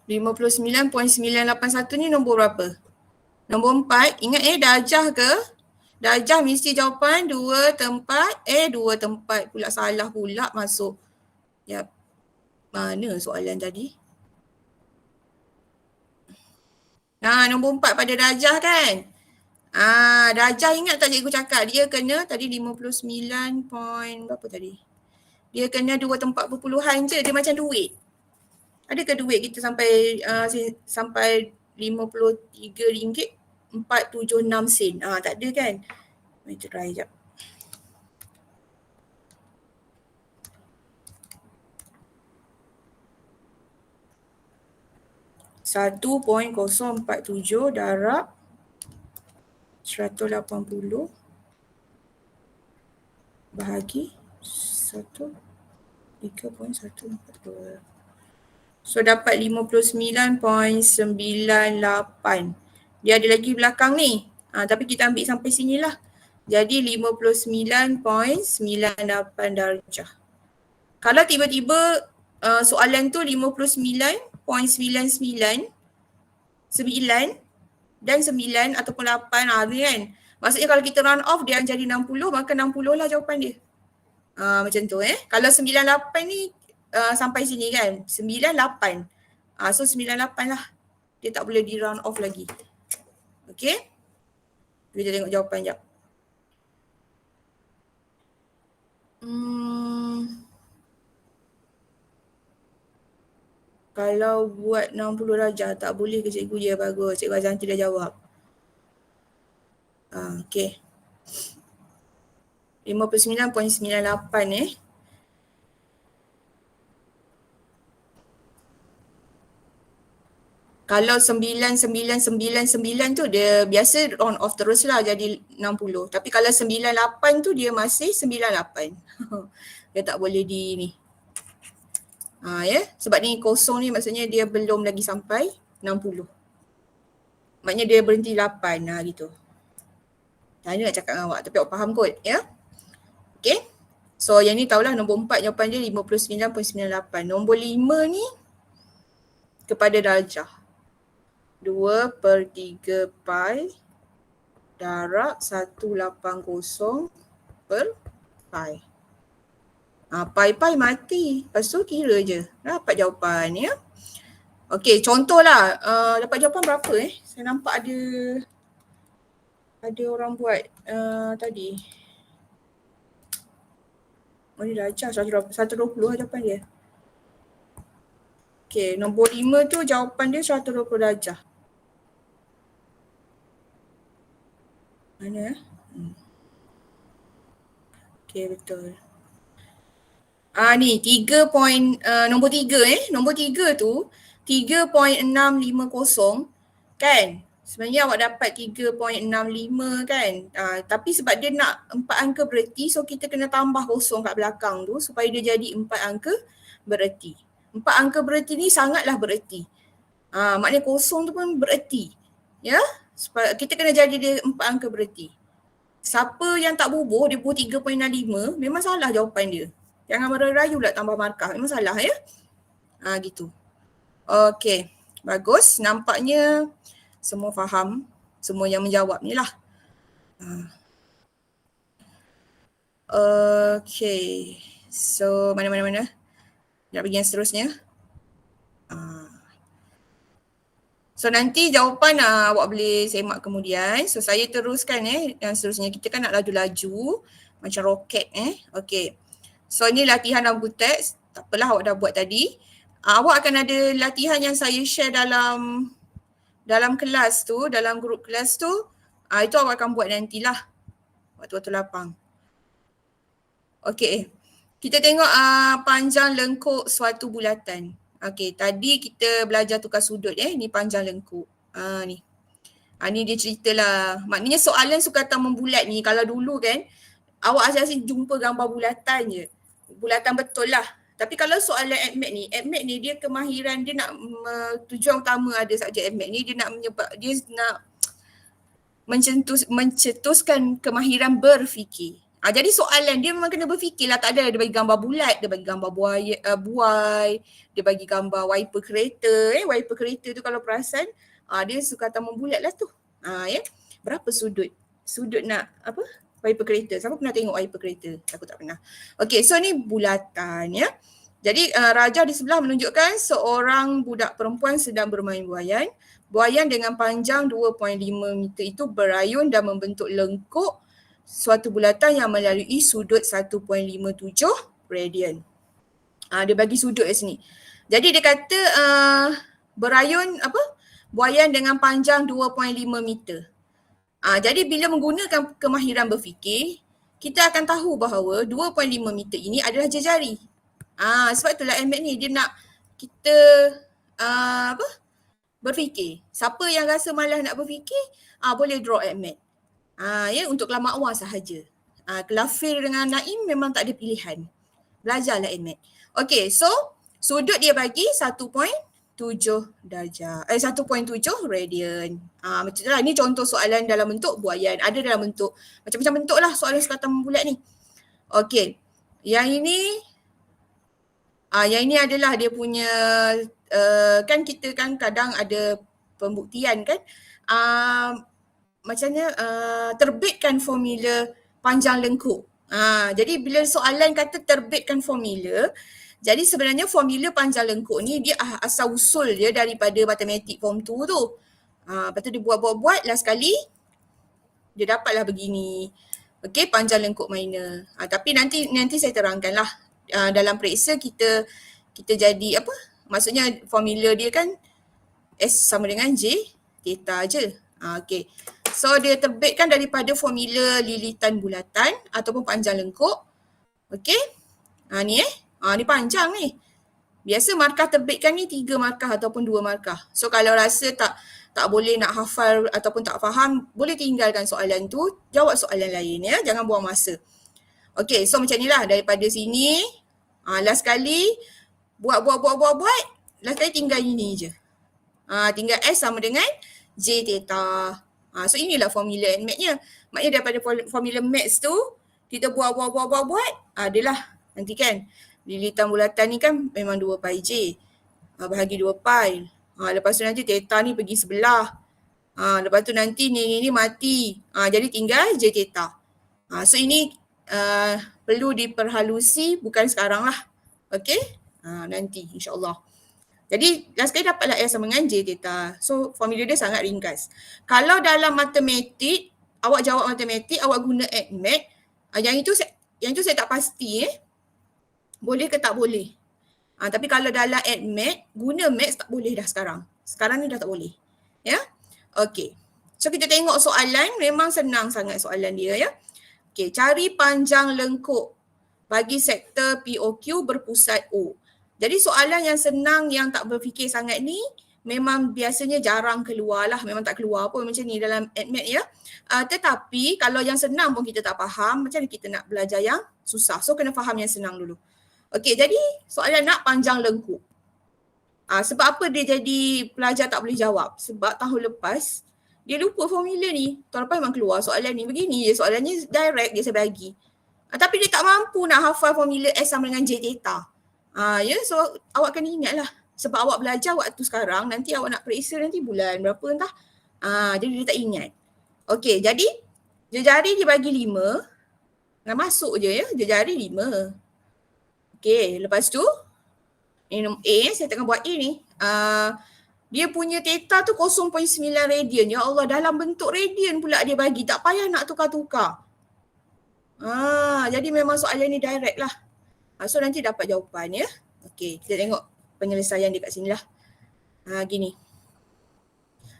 59.981 ni nombor berapa? Nombor 4. Ingat darjah ke? Darjah mesti jawapan 2 tempat. 2 tempat pula, salah pula masuk. Yap. Mana soalan tadi? Nombor 4 pada darjah kan? Darjah ingat tak cikgu cakap? Dia kena tadi 59 berapa tadi? Dia kena 2 tempat perpuluhan je. Dia macam duit. Adakah duit kita sampai RM53.476? Tak ada kan? Mari try sekejap. 1.047 darab 180 bahagi 3.142. So dapat 59.98. Dia ada lagi belakang ni. Tapi kita ambil sampai sinilah. Jadi 59.98 darjah. Kalau tiba-tiba soalan tu 59.99 dan 9 ataupun 8 ni kan. Maksudnya kalau kita round off dia jadi 60, maka 60 lah jawapan dia. Macam tu Kalau 98 ni sampai sini kan. 98. So 98 lah. Dia tak boleh di round off lagi. Okay. Kita tengok jawapan sekejap. Kalau buat 60 darjah tak boleh ke cikgu je? Bagus. Cikgu Azanti dah jawab. Okay. 59.98 Kalau 9999 tu dia biasa on off terus lah jadi 60. Tapi kalau 98 tu dia masih 98. Dia tak boleh di ni. Sebab ni kosong ni maksudnya dia belum lagi sampai 60. Maknanya dia berhenti 8 gitu. Tanya nak cakap dengan awak tapi awak faham kot Okay. So yang ni tahulah nombor 4 jawapan dia 59.98. Nombor 5 ni kepada darjah. 2/3 pi darab 180 per pi. Pi mati. Lepas tu kira je. Dapat jawapan Okey, contohlah. Dapat jawapan berapa Saya nampak ada orang buat tadi. Ni darjah 120 jawapan dia. Okey, nombor 5 tu jawapan dia 120 darjah. Mana Okey, betul. Ni nombor 3 nombor 3 tu 3.650 kan. Sebenarnya awak dapat 3.65 kan. Tapi sebab dia nak 4 angka bererti, so kita kena tambah kosong kat belakang tu supaya dia jadi 4 angka bererti. 4 angka bererti ni sangatlah bererti. Maknanya kosong tu pun bererti. Ya? Kita kena jadi dia 4 angka bererti. Siapa yang tak bubuh, dia bubuh 3.65, memang salah jawapan dia. Jangan merayu pula tambah markah. Memang salah gitu. Okey. Bagus. Nampaknya semua faham. Semua yang menjawab ni lah. Okey. So mana. Nak pergi yang seterusnya. So nanti jawapan awak boleh semak kemudian. So saya teruskan yang seterusnya. Kita kan nak laju-laju macam roket Okey. So ni latihan dalam buku teks. Tak apalah awak dah buat tadi. Awak akan ada latihan yang saya share dalam kelas tu, dalam grup kelas tu. Itu awak akan buat nantilah. Waktu-waktu lapang. Okey. Kita tengok panjang lengkuk suatu bulatan. Okey, tadi kita belajar tukar sudut ni panjang lengkuk. Ni. Ni dia ceritalah. Maknanya soalan sukatan membulat ni kalau dulu kan awak asyik jumpa gambar bulatan je. Bulatan betul lah. Tapi kalau soalan ADMAT ni dia kemahiran dia nak tujuan utama ada subjek ADMAT ni dia nak mencetuskan kemahiran berfikir. Jadi soalan dia memang kena berfikirlah, tak ada dia bagi gambar bulat, dia bagi gambar buai, dia bagi gambar wiper kereta. Wiper kereta tu kalau perasan dia sukatan membulat lah tu. Berapa sudut? Sudut nak apa? Wiper kereta. Siapa pernah tengok wiper kereta? Aku tak pernah. Okey, so ni bulatan Jadi raja di sebelah menunjukkan seorang budak perempuan sedang bermain buaian. Buaian dengan panjang 2.5 meter itu berayun dan membentuk lengkuk suatu bulatan yang melalui sudut 1.57 radian. Dia bagi sudut kat sini. Jadi dia kata berayun buaian dengan panjang 2.5 meter. Jadi bila menggunakan kemahiran berfikir, kita akan tahu bahawa 2.5 meter ini adalah jejari. Sebab itulah ADMAT ni dia nak kita berfikir. Siapa yang rasa malas nak berfikir, boleh draw admit. Ya, untuk kelas makwah sahaja. Kelas Fir dengan Naim memang tak ada pilihan. Belajarlah admit. Okay, so sudut dia bagi 1.7 darjah. 1.7 radian. Macam itulah. Ini contoh soalan dalam bentuk buaian. Ada dalam bentuk, macam-macam bentuk lah soalan sekatan bulat ni. Okay. Yang ini adalah dia punya, kan kita kan kadang ada pembuktian kan. Macamnya terbitkan formula panjang lengkuk. Jadi bila soalan kata terbitkan formula, jadi sebenarnya formula panjang lengkuk ni dia asal usul dia daripada matematik form 2 tu. Lepas tu dia buat last kali dia dapatlah begini. Okey, panjang lengkuk minor. Tapi nanti saya terangkan lah. Dalam periksa kita jadi apa? Maksudnya formula dia kan S sama dengan J theta je. Okey. So dia terbitkan daripada formula lilitan bulatan ataupun panjang lengkuk. Okey. Ni ni panjang ni. Biasa markah terbitkan ni 3 markah ataupun 2 markah. So kalau rasa tak boleh nak hafal ataupun tak faham, boleh tinggalkan soalan tu, jawab soalan lain ya. Jangan buang masa. Okey, so macam ni lah daripada sini. Last kali buat. Last kali tinggal ini je. Tinggal S sama dengan J theta. So inilah formula NMAX-nya. Maknanya daripada formula max tu, kita buat. Adalah nanti kan. Lilitan bulatan ni kan memang 2 pi J. Bahagi 2 pi. Lepas tu nanti theta ni pergi sebelah. Lepas tu nanti ni mati. Jadi tinggal J theta. So ini perlu diperhalusi, bukan sekarang lah. Okay. Nanti insyaAllah. Jadi last kali dapatlah S sama dengan J theta. So formula dia sangat ringkas. Kalau dalam matematik, awak jawab matematik, awak guna AddMath, yang itu saya tak pasti boleh ke tak boleh. Tapi kalau dalam AddMath, guna Maths tak boleh dah sekarang. Sekarang ni dah tak boleh. Ya. Okey. So kita tengok soalan, memang senang sangat soalan dia ya. Okey, cari panjang lengkuk bagi sektor POQ berpusat O. Jadi soalan yang senang yang tak berfikir sangat ni memang biasanya jarang keluar lah. Memang tak keluar pun macam ni dalam AddMath ya. Tetapi kalau yang senang pun kita tak faham, macam mana kita nak belajar yang susah. So kena faham yang senang dulu. Okey, jadi soalan nak panjang lengkuk. Sebab apa dia jadi pelajar tak boleh jawab? Sebab tahun lepas dia lupa formula ni. Tahun lepas memang keluar soalan ni. Begini je soalannya direct dia saya bagi. Tapi dia tak mampu nak hafal formula S sama dengan J theta. So awak kena ingat lah. Sebab awak belajar waktu sekarang, nanti awak nak periksa nanti bulan berapa entah. Jadi dia tak ingat. Okey, jadi jari dia bagi 5. Nak masuk je ya, jari 5. Okey, lepas tu nombor A, saya tengah buat A ni. Dia punya theta tu 0.9 radian. Ya Allah, dalam bentuk radian pula dia bagi. Tak payah nak tukar-tukar. Jadi memang soalan ni direct lah. So nanti dapat jawapan ya. Okey, kita tengok penyelesaian dia kat sini lah. Gini.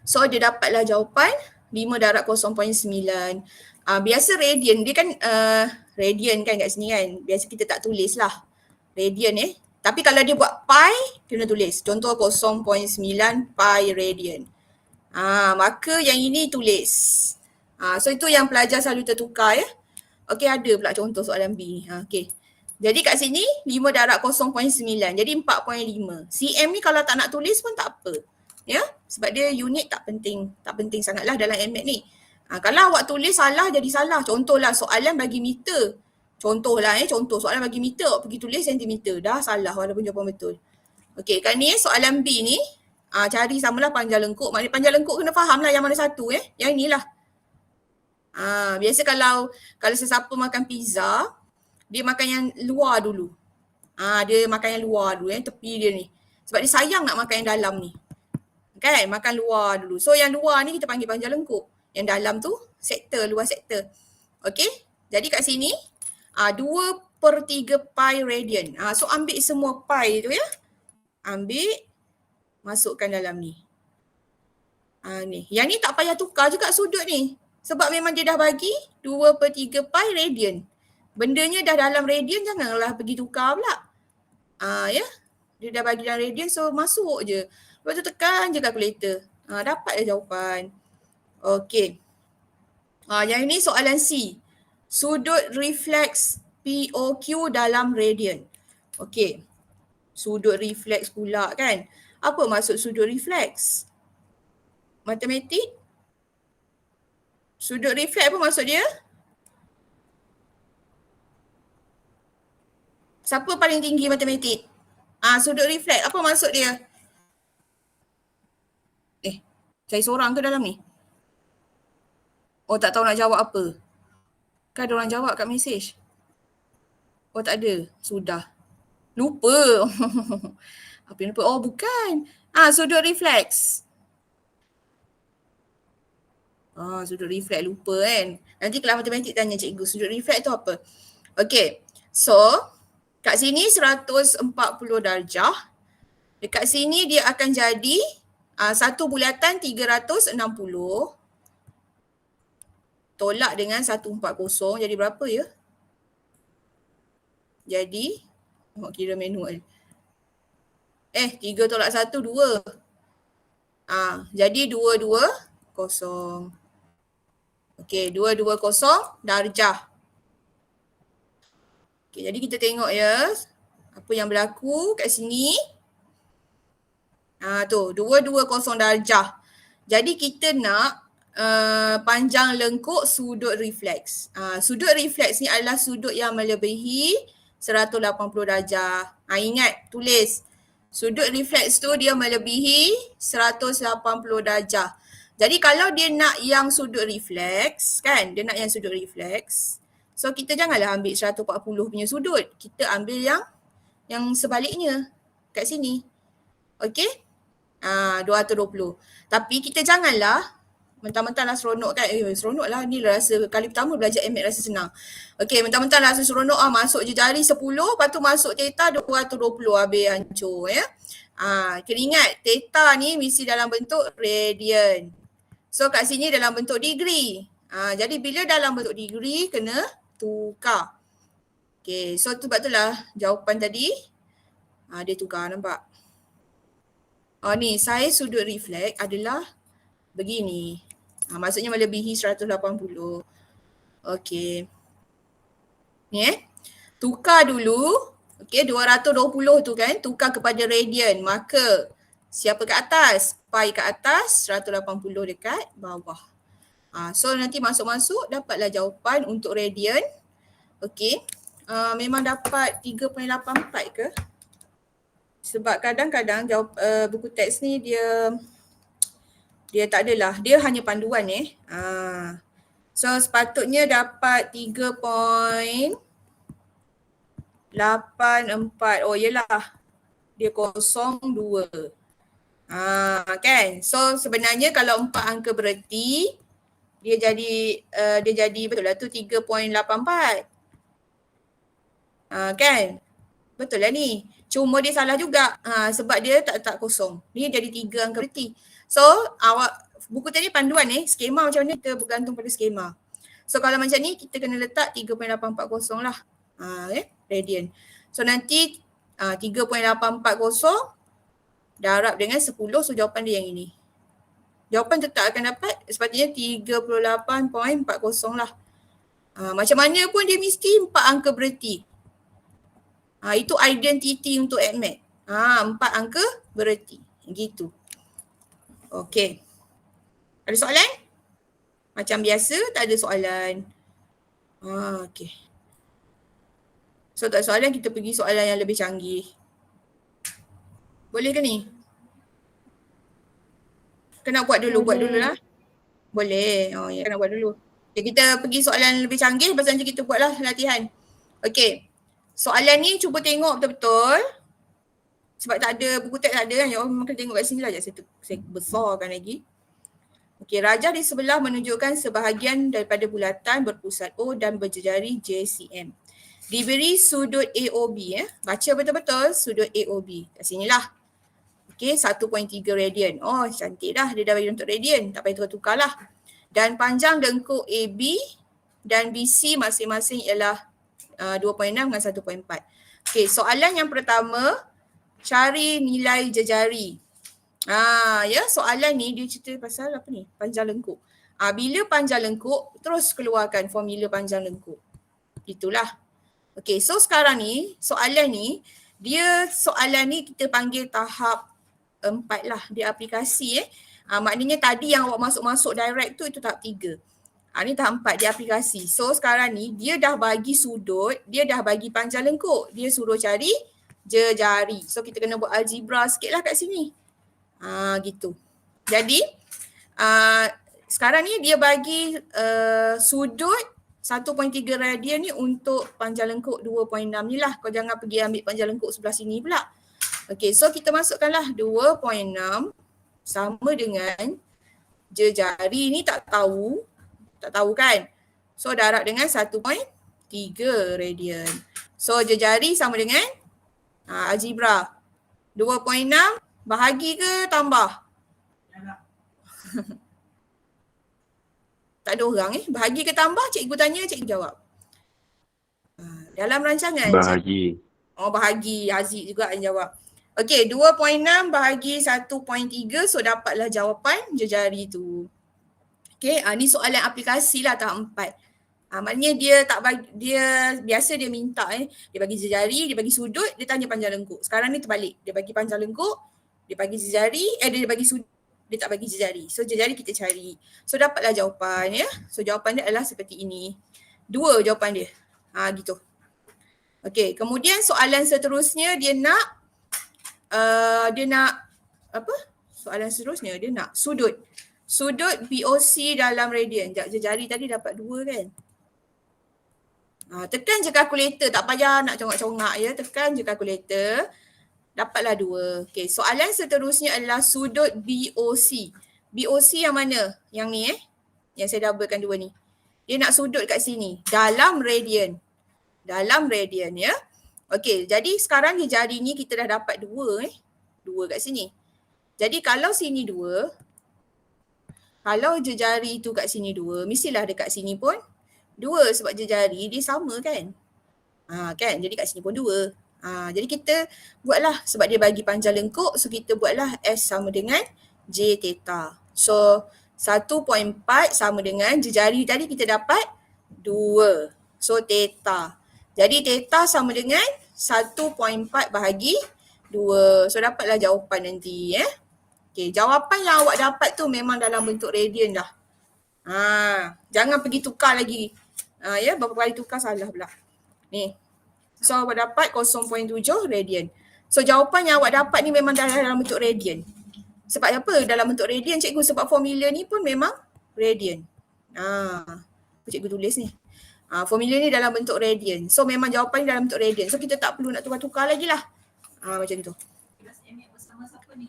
So dia dapatlah jawapan 5 darab 0.9. Biasa radian, dia kan radian kan kat sini kan. Biasa kita tak tulis lah. Radian Tapi kalau dia buat pi, kena tulis. Contoh 0.9 pi radian. Maka yang ini tulis. So itu yang pelajar selalu tertukar ya. Okey, ada pula contoh soalan B. Okey. Jadi kat sini 5 darab 0.9. Jadi 4.5. CM ni kalau tak nak tulis pun tak apa. Ya, sebab dia unit tak penting. Tak penting sangatlah dalam AddMath ni. Kalau awak tulis salah jadi salah. Contohlah soalan bagi meter. Contoh soalan bagi meter, awak pergi tulis sentimeter. Dah salah walaupun jawapan betul. Okey, kan ni soalan B ni. Cari samalah panjang lengkuk. Maknanya panjang lengkuk kena faham lah yang mana satu Yang inilah. Biasa kalau sesiapa makan pizza, dia makan yang luar dulu. Dia makan yang luar dulu tepi dia ni. Sebab dia sayang nak makan yang dalam ni. Kan? Makan luar dulu. So yang luar ni kita panggil panjang lengkuk. Yang dalam tu sektor, luar sektor. Okey? Jadi kat sini 2/3 pi radian. So ambil semua pi tu ya. Ambil, masukkan dalam ni. Ni. Yang ni tak payah tukar juga sudut ni. Sebab memang dia dah bagi 2/3 pi radian. Bendanya dah dalam radian, janganlah pergi tukar pula. Ya. Dia dah bagi dalam radian, so masuk je. Lepas tu tekan je kalkulator. Dapat je jawapan. Okey. Yang ini soalan C. Sudut refleks POQ dalam radian. Okey. Sudut refleks pula kan. Apa maksud sudut refleks? Matematik? Sudut refleks apa maksud dia? Siapa paling tinggi matematik? Sudut refleks apa maksud dia? Saya seorang ke dalam ni? Oh, tak tahu nak jawab apa. Kan ada orang jawab kat mesej. Oh, tak ada. Sudah. Lupa. Apa yang lupa? Oh, bukan. Sudut refleks. Sudut refleks lupa kan. Nanti kelas matematik tanya cikgu, sudut refleks tu apa? Okay. So, kat sini 140 darjah. Dekat sini dia akan jadi satu bulatan 360 tolak dengan 140 jadi berapa ya? Jadi, nak kira manual. 3 tolak 1, 2. Jadi 220. Okey, 220 darjah. Okey, jadi kita tengok ya apa yang berlaku kat sini. Tu 220 darjah. Jadi kita nak panjang lengkuk sudut refleks. Sudut refleks ni adalah sudut yang melebihi 180 darjah. Ingat, tulis. Sudut refleks tu dia melebihi 180 darjah. Jadi kalau dia nak yang sudut refleks, kan? Dia nak yang sudut refleks. So kita janganlah ambil 140 punya sudut. Kita ambil yang sebaliknya kat sini. Okey? 220. Tapi kita janganlah mentang-mentang lah seronok kan. Seronok lah ni rasa kali pertama belajar MAth rasa senang. Okey, mentang-mentang rasa seronok masuk je jari 10, lepas tu masuk theta 220 habis hancur ya. Kena ingat theta ni mesti dalam bentuk radian. So kat sini dalam bentuk degree. Jadi bila dalam bentuk degree kena tukar. Okey, so tu sebab itulah jawapan tadi dia tukar, nampak? Ni saiz sudut refleks adalah begini. Maksudnya melebihi 180. Okey. Ni tukar dulu. Okey, 220 tu kan tukar kepada radian. Maka siapa kat atas? Pi kat atas, 180 dekat bawah. So nanti masuk-masuk dapatlah jawapan untuk radian. Okey. Memang dapat 3.84 ke? Sebab kadang-kadang jawab buku teks ni dia tak adalah, dia hanya panduan So sepatutnya dapat 3.84. Oh yelah, dia 02. Kan? So sebenarnya kalau 4 angka bererti dia jadi betul lah tu 3.84. Kan? Betul lah ni. Cuma dia salah juga sebab dia tak kosong. Ni jadi 3 angka bererti. So buku tadi panduan skema macam mana kita bergantung pada skema. So kalau macam ni kita kena letak 3.840 lah. Radian. So nanti 3.840 darab dengan 10, so jawapan dia yang ini. Jawapan tetap akan dapat sepatutnya 38.40 lah. Macam mana pun dia mesti 4 angka bererti. Itu identiti untuk ADMAT. 4 angka bererti. Gitu. Okey. Ada soalan? Macam biasa tak ada soalan. Okey. So tak ada soalan, kita pergi soalan yang lebih canggih. Boleh ke ni? Kena buat dulu, buat dululah. Boleh. Ya, kena buat dulu. Okay, kita pergi soalan lebih canggih, lepas nanti kita buatlah latihan. Okey. Soalan ni cuba tengok betul-betul. Sebab tak ada, buku teks tak ada kan. Ya Allah, kena tengok kat sini lah. Saya besarkan lagi. Okey, rajah di sebelah menunjukkan sebahagian daripada bulatan berpusat O dan berjejari JCM. Diberi sudut AOB. Baca betul-betul sudut AOB. Kat sinilah. Okey, 1.3 radian. Oh, cantik dah. Dia dah bagi untuk radian. Tak payah tukar-tukar lah. Dan panjang lengkuk AB dan BC masing-masing ialah 2.6 dengan 1.4. Okey, soalan yang pertama, cari nilai jejari. Ya, soalan ni dia cerita pasal apa ni? Panjang lengkuk. Bila panjang lengkuk, terus keluarkan formula panjang lengkuk. Itulah. Okay, so sekarang ni, soalan ni kita panggil tahap 4 lah. Dia aplikasi maknanya tadi yang awak masuk direct tu itu tahap 3. Ni tahap 4, dia aplikasi. So sekarang ni, dia dah bagi sudut, dia dah bagi panjang lengkuk. Dia suruh cari jejari. So kita kena buat algebra sikit lah kat sini. Gitu. Jadi sekarang ni dia bagi sudut 1.3 radian ni untuk panjang lengkuk 2.6 ni lah. Kau jangan pergi ambil panjang lengkuk sebelah sini pula. Okay, so kita masukkanlah 2.6 sama dengan jejari ni tak tahu kan. So darab dengan 1.3 radian. So jejari sama dengan algebra 2.6 bahagi ke tambah? Tak ada orang bahagi ke tambah? Cikgu tanya, cikgu jawab. Dalam rancangan Bahagi. Bahagi. Haziq juga yang jawab. Okey, 2.6 bahagi 1.3, so dapatlah jawapan jejari tu. Okey, ni soalan aplikasi lah tahap 4. Maknanya dia biasa dia minta dia bagi jejari, dia bagi sudut, dia tanya panjang lengkuk. Sekarang ni terbalik. Dia bagi panjang lengkuk, dia bagi jejari, dia bagi sudut, dia tak bagi jejari. So jejari kita cari. So dapatlah jawapan So jawapan dia adalah seperti ini. 2 jawapan dia. Gitu. Okey, kemudian soalan seterusnya dia nak apa? Soalan seterusnya dia nak sudut. Sudut BOC dalam radian. Jejari tadi dapat 2 kan? Tekan je kalkulator, tak payah nak congak-congak tekan je kalkulator. Dapatlah 2. Okay, soalan seterusnya adalah sudut BOC. BOC yang mana? Yang ni Yang saya doublekan 2 ni. Dia nak sudut kat sini. Dalam radian. Dalam radian Okay, jadi sekarang di jari ni kita dah dapat 2 2 kat sini. Jadi kalau sini 2, kalau jejari tu kat sini 2, mestilah dekat sini pun 2 sebab jejari dia sama kan? Kan? Jadi kat sini pun 2. Jadi kita buatlah sebab dia bagi panjang lengkuk, so kita buatlah S sama dengan J theta. So 1.4 sama dengan jejari tadi kita dapat 2. So theta. Jadi theta sama dengan 1.4 bahagi 2. So dapatlah jawapan nanti Okay, jawapan yang awak dapat tu memang dalam bentuk radian dah. Jangan pergi tukar lagi. Berapa kali tukar salah pula. Ni. So awak dapat 0.7 radian. So jawapan yang awak dapat ni memang dalam bentuk radian. Sebab apa dalam bentuk radian cikgu? Sebab formula ni pun memang radian. Cikgu tulis ni. Formula ni dalam bentuk radian. So memang jawapan ni dalam bentuk radian. So kita tak perlu nak tukar-tukar lagi lah. Macam tu. Bersama siapa ni?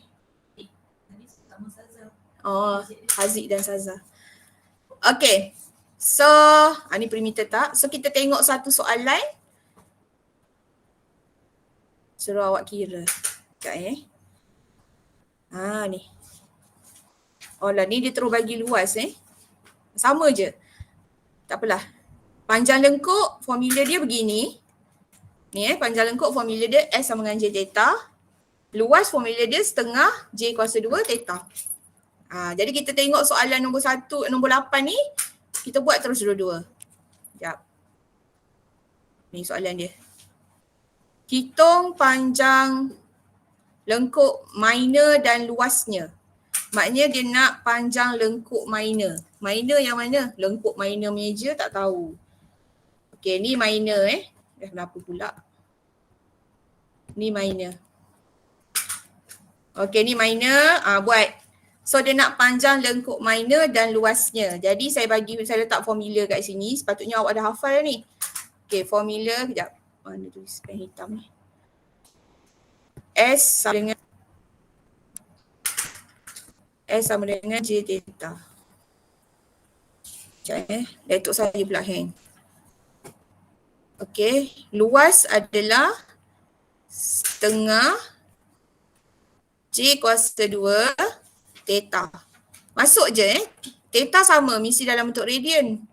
Tadi sama Saza. Haziq dan Saza. Okay. So ni perimeter tak? So kita tengok satu soalan. Suruh awak kira. Sekejap ni. Ni dia terus bagi luas Sama je. Tak apalah. Panjang lengkuk formula dia begini. Ni panjang lengkuk formula dia S sama dengan J theta. Luas formula dia setengah J kuasa 2 theta. Jadi kita tengok soalan nombor 8 ni. Kita buat terus dua-dua. Sekejap. Ni soalan dia. Hitung panjang lengkuk minor dan luasnya. Maknanya dia nak panjang lengkuk minor. Minor yang mana? Lengkuk minor meja tak tahu. Okay, ni minor kenapa pula? Ni minor. Okay, ni minor. Buat. So dia nak panjang lengkuk minor dan luasnya. Jadi saya letak formula kat sini. Sepatutnya awak dah hafal ni. Okay, formula kejap. Mana tuliskan hitam ni. S sama dengan J theta. Sekejap laptop saya pula hang. Okay, luas adalah setengah J kuasa 2 theta. Masuk je theta sama, mesti dalam bentuk radian.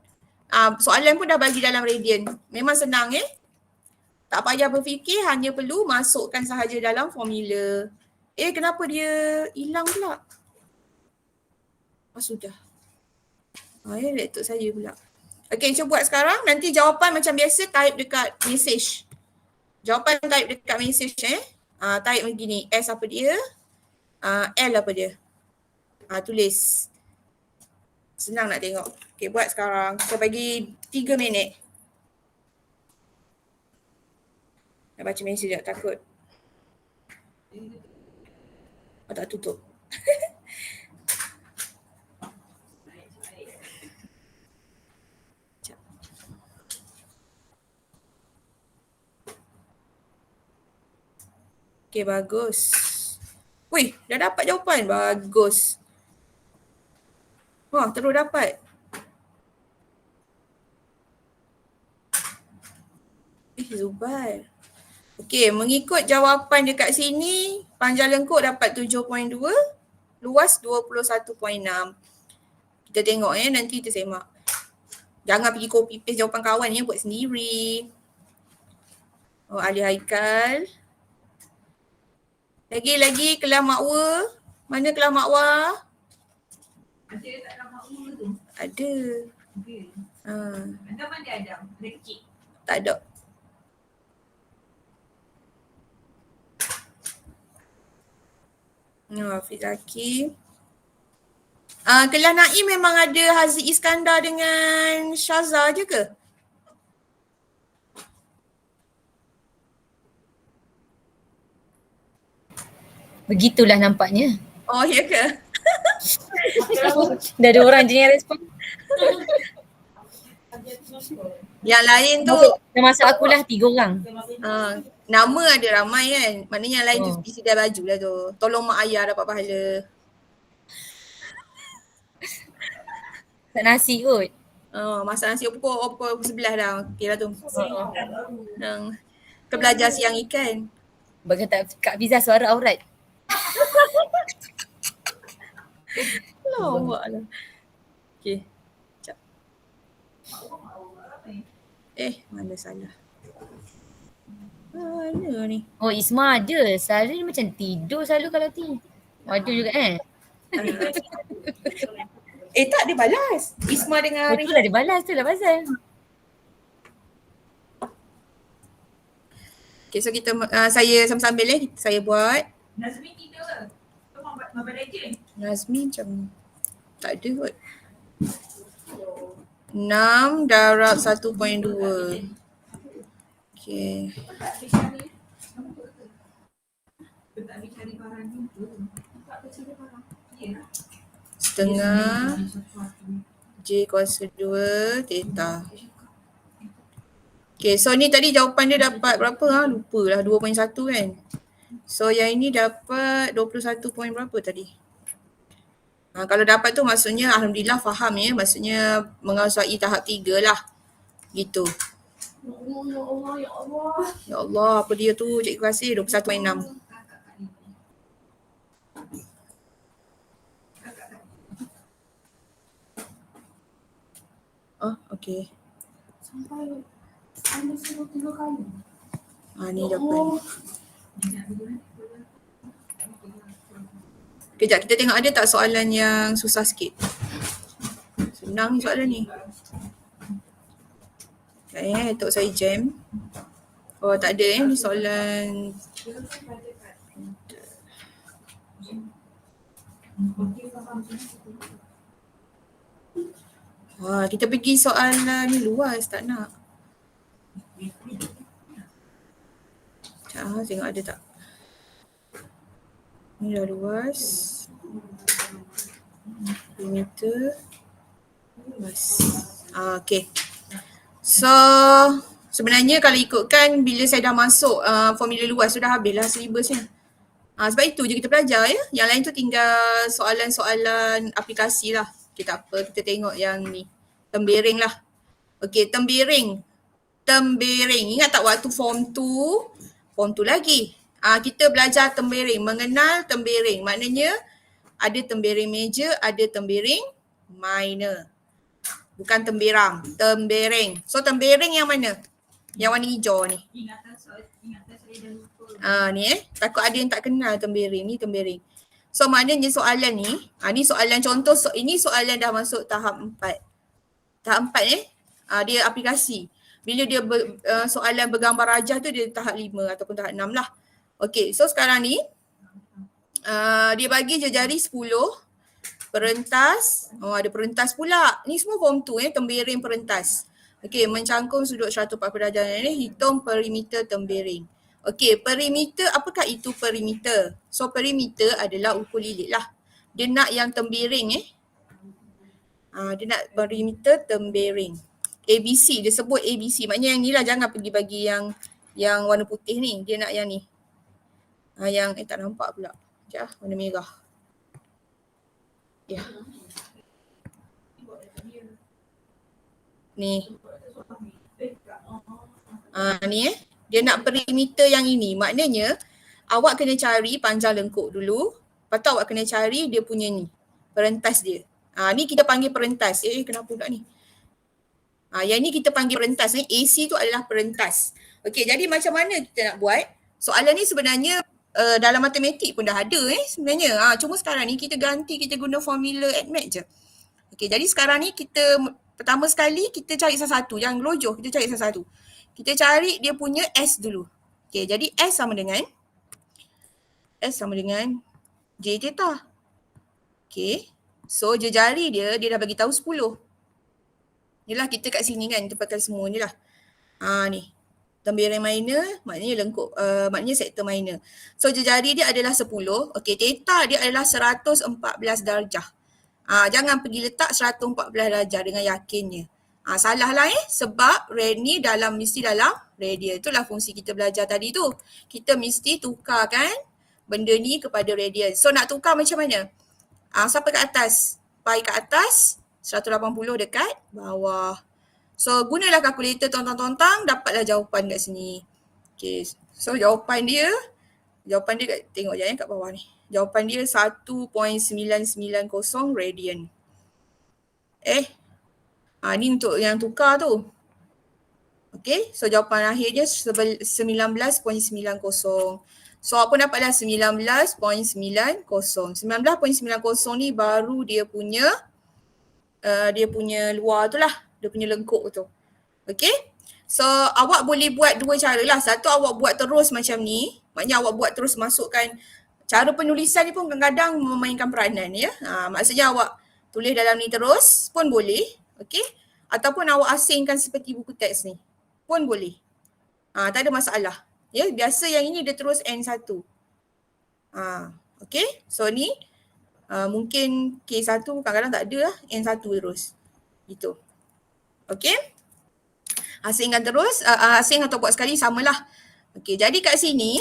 Soalan pun dah bagi dalam radian. Memang senang Tak payah berfikir, hanya perlu masukkan sahaja dalam formula. Kenapa dia hilang pula? Sudah. Laptop saya pula. Okay, cuba buat sekarang. Nanti jawapan macam biasa type dekat message. Jawapan type dekat message type begini. S apa dia? L apa dia? Tulis. Senang nak tengok. Okay, buat sekarang. Kita bagi 3 minit. Nak baca message tak takut. Tak tutup. Okay, bagus. Wih, dah dapat jawapan. Bagus. Wah, terus dapat. Zubair. Okay, mengikut jawapan dekat sini, panjang lengkuk dapat 7.2, luas 21.6. Kita tengok nanti kita semak. Jangan pergi copy paste jawapan kawan buat sendiri. Ali Haikal. Lagi kelas makwa. Mana kelas makwa? Ada tak dalam makmum tu? Ada. Anda mana ada? Ada kecil? Tak ada. Hafiz Zaki. Kelas Naim memang ada Haziq Iskandar dengan Syaza je ke? Begitulah nampaknya. Oh, ya ke? Dah ada orang je yang respon. Yang lain tu Termasuk akulah 3 orang. nama ada ramai kan. Maknanya yang lain tu isi dah baju lah tu. Tolong mak ayah dapat pahala. Tak nasi kot. Masak nasi opor sebelah dah. Okey lah tu. Kita belajar siang ikan. Bagi kata Kak Fiza suara aurat. Lawak lah. Okay. Sekejap. Mana salah. Mana ni? Oh, Isma ada. Selalu macam tidur selalu kalau ada juga Tak dia balas. Isma dengan Arif. Betul lah dia balas tu lah pasal. Okay, so kita saya sambil-sambil saya buat. Nazmi tidur ke? Kau Mobile Legend? Nazmi macam tak ada kot. 6 darab 1.2. Okay. Setengah J kuasa 2 theta. Okay, so ni tadi jawapan dia dapat berapa? Lupa lah, 2.1 kan. So yang ini dapat 21 point berapa tadi? Kalau dapat tu maksudnya alhamdulillah faham ya. Maksudnya menguasai tahap 3 lah. Gitu. Ya Allah, apa dia tu? Cikgu kasih 21.6. Okay. Sampai anda suruh 3 kali. Ni jawapan. Kejap, kita tengok ada tak soalan yang susah sikit. Senang ni soalan ni. Tok saya jam. Tak ada ni soalan. Kita pergi soalan ni luas, tak nak. Tengok ada tak. Ni dah luas. Meter. Luas. Okay. So, sebenarnya kalau ikutkan bila saya dah masuk formula luas tu dah habislah silibusnya. Sebab itu je kita belajar ya. Yang lain tu tinggal soalan-soalan aplikasi lah. Kita tengok yang ni. Tembiring lah. Okay, tembiring. Ingat tak waktu form 2? Form 2 lagi. Kita belajar tembiring. Mengenal tembiring. Maknanya ada tembiring major, ada tembiring minor. Bukan tembirang, tembiring. So tembiring yang mana? Yang warna hijau ni. Ingatan saya dah lupa. Ni takut ada yang tak kenal tembering ni, tembering. So maknanya soalan ni, ni soalan contoh, ini soalan dah masuk tahap 4. Tahap 4 dia aplikasi. Bila dia soalan bergambar rajah tu dia tahap 5 ataupun tahap 6 lah. Okay, so sekarang ni dia bagi jejari 10 perentas. Ada perentas pula. Ni semua form 2 tembering perentas. Okey, mencangkung sudut 140 darjah ni, hitung perimeter tembering. Okey, perimeter, apakah itu perimeter? So perimeter adalah ukur lilit lah. Dia nak yang tembering dia nak perimeter tembering. ABC, dia sebut ABC. Maknanya yang ni lah, jangan pergi bagi yang warna putih ni. Dia nak yang ni. Yang tak nampak pula. Sekejap, warna merah. Ya. Ni. Ni dia nak perimeter yang ini. Maknanya awak kena cari panjang lengkuk dulu. Lepas tu awak kena cari dia punya ni. Perentas dia. Ni kita panggil perentas. Kenapa pula ni? Yang ni kita panggil perentas. Ni AC tu adalah perentas. Okey, jadi macam mana kita nak buat? Soalan ni sebenarnya dalam matematik pun dah ada sebenarnya. Cuma sekarang ni kita ganti, kita guna formula ADMAT je. Okey, jadi sekarang ni kita pertama sekali kita cari satu-satu. Yang gelojoh kita cari satu-satu. Kita cari dia punya S dulu. Okey, jadi S sama dengan J theta. Okey. So jejari dia dah bagi tahu 10. Inilah kita kat sini kan, tempatkan semua ni lah. Ni. Tembering minor, maknanya lengkuk, maknanya sektor minor. So jejari dia adalah 10. Okey, theta dia adalah 114 darjah. Jangan pergi letak 114 darjah dengan yakinnya. Salah lah sebab ni mesti dalam radian. Itulah fungsi kita belajar tadi tu. Kita mesti tukarkan benda ni kepada radian. So nak tukar macam mana? Siapa kat atas? Pi kat atas, 180 dekat bawah. So gunalah kalkulator tontang-tontang, dapatlah jawapan kat sini. Okay, so jawapan dia tengok je kat bawah ni. Jawapan dia 1.990 radian. Ni untuk yang tukar tu. Okay, so jawapan akhirnya 19.90. So apa dapatlah 19.90. 19.90 ni baru dia punya luar tu lah. Dia punya lengkuk tu. Okay. So awak boleh buat dua cara lah. Satu, awak buat terus macam ni. Maknanya awak buat terus masukkan. Cara penulisan ni pun kadang-kadang memainkan peranan ya. Maksudnya awak tulis dalam ni terus pun boleh. Okay. Ataupun awak asingkan seperti buku teks ni. Pun boleh. Tak ada masalah. Ya, biasa yang ini dia terus N1. Okay. So ni mungkin K1 kadang-kadang tak ada lah. N1 terus. Gitu. Okay. Asingkan terus. Asing atau buat sekali samalah. Okay. Jadi kat sini.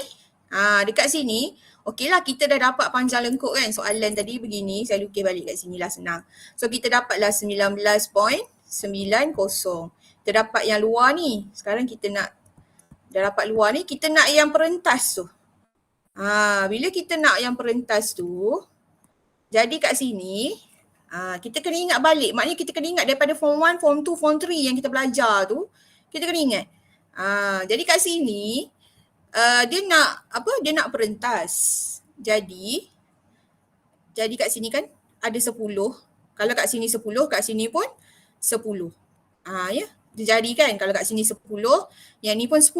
Dekat sini. Okey lah, kita dah dapat panjang lengkuk kan. Soalan tadi begini. Saya lukis balik kat sini lah, senang. So kita dapatlah 19.90. Kita dapat yang luar ni. Sekarang kita nak, dah dapat luar ni, kita nak yang perentas tu. Bila kita nak yang perentas tu, jadi kat sini, kita kena ingat balik. Maknanya kita kena ingat daripada form 1, form 2, form 3 yang kita belajar tu, kita kena ingat. Jadi kat sini, dia nak apa? Dia nak perentas. Jadi kat sini kan ada 10. Kalau kat sini 10, kat sini pun 10. Ya, dia jadi kan kalau kat sini 10, yang ni pun 10.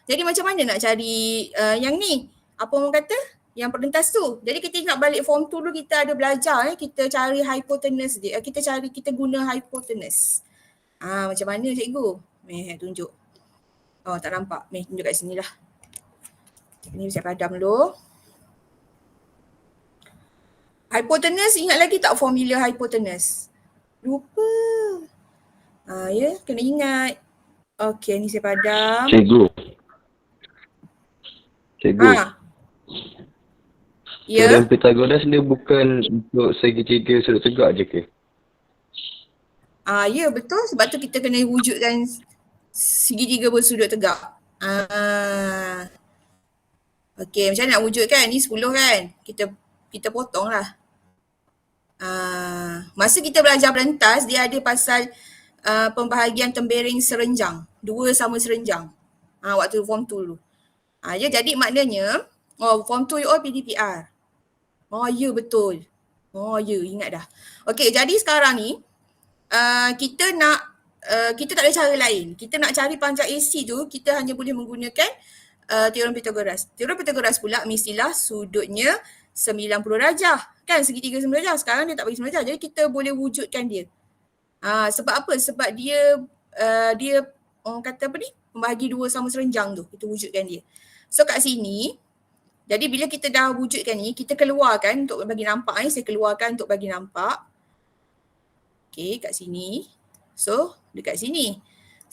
Jadi macam mana nak cari yang ni? Apa orang kata? Yang perentas tu. Jadi kita ingat balik form 2 dulu kita ada belajar kita cari hypotenuse dia. Kita guna hypotenuse. Macam mana cikgu? Tunjuk. Tak nampak. Tunjuk kat sini lah. Ni saya padam dulu. Hypotenuse, ingat lagi tak formula hypotenuse? Lupa. Ya, kena ingat. Okey, ni saya padam. Cikgu. Ya. Teorem Pythagoras dia bukan untuk segitiga sudut tegak je ke? Ya, betul. Sebab tu kita kena wujudkan segitiga bersudut tegak. Okey, macam mana nak wujudkan? Ni 10 kan? Kita potong lah. Masa kita belajar perentas, dia ada pasal pembahagian tembering serenjang. dua sama serenjang. Waktu form 2 dulu. Ya jadi maknanya form 2 you all PDPR. Ya betul. Ya ingat dah. Okey, jadi sekarang ni kita tak ada cara lain. Kita nak cari panjang AC tu, kita hanya boleh menggunakan teorem Pythagoras. Teorem Pythagoras pula mestilah sudutnya 90 darjah. Kan segitiga 90 darjah. Sekarang dia tak bagi 90 darjah. Jadi kita boleh wujudkan dia. Sebab apa? Sebab dia orang kata apa ni? Membahagi dua sama serenjang tu. Kita wujudkan dia. So kat sini, jadi bila kita dah wujudkan ni, kita keluarkan untuk bagi nampak ni. Saya keluarkan untuk bagi nampak. Okay, kat sini. So, dekat sini.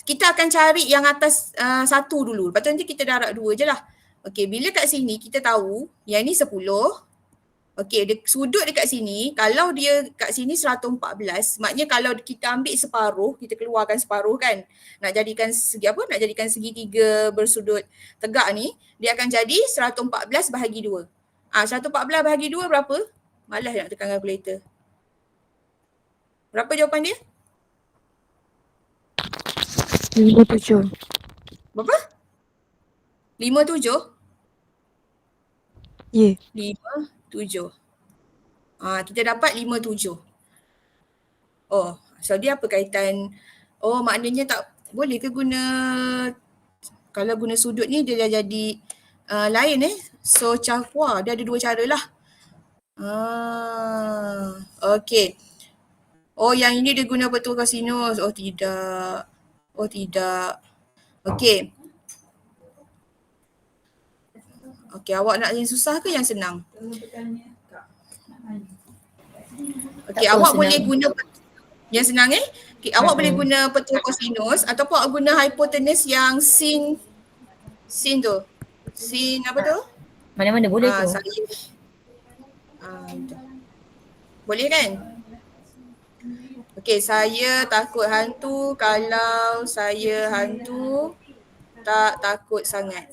Kita akan cari yang atas satu dulu. Lepas tu nanti kita darab dua je lah. Okay, bila kat sini kita tahu yang ni 10. Okay, sudut dekat sini, kalau dia kat sini 114, maknanya kalau kita ambil separuh, kita keluarkan separuh kan. Nak jadikan segi apa? Nak jadikan segitiga bersudut tegak ni, dia akan jadi 114 bahagi 2. 114 bahagi 2 berapa? Malas nak tekan kalkulator. Berapa jawapan dia? 57. Berapa? 57? Ya. 57. Kita dapat 57. So dia apa kaitan? Maknanya tak boleh ke guna, kalau guna sudut ni dia dah jadi lain So dia ada dua cara lah. Okay. Yang ini dia guna betul kosinus. Tidak. Tidak. Okay. Okay, awak nak yang susah ke yang senang? Okay, awak boleh guna yang senang Okay, awak boleh guna betul kosinus ataupun awak guna hypotenuse yang sin tu. Sin apa tu? Mana-mana boleh tu. Boleh kan? Okay, saya takut hantu. Kalau saya hantu, tak takut sangat.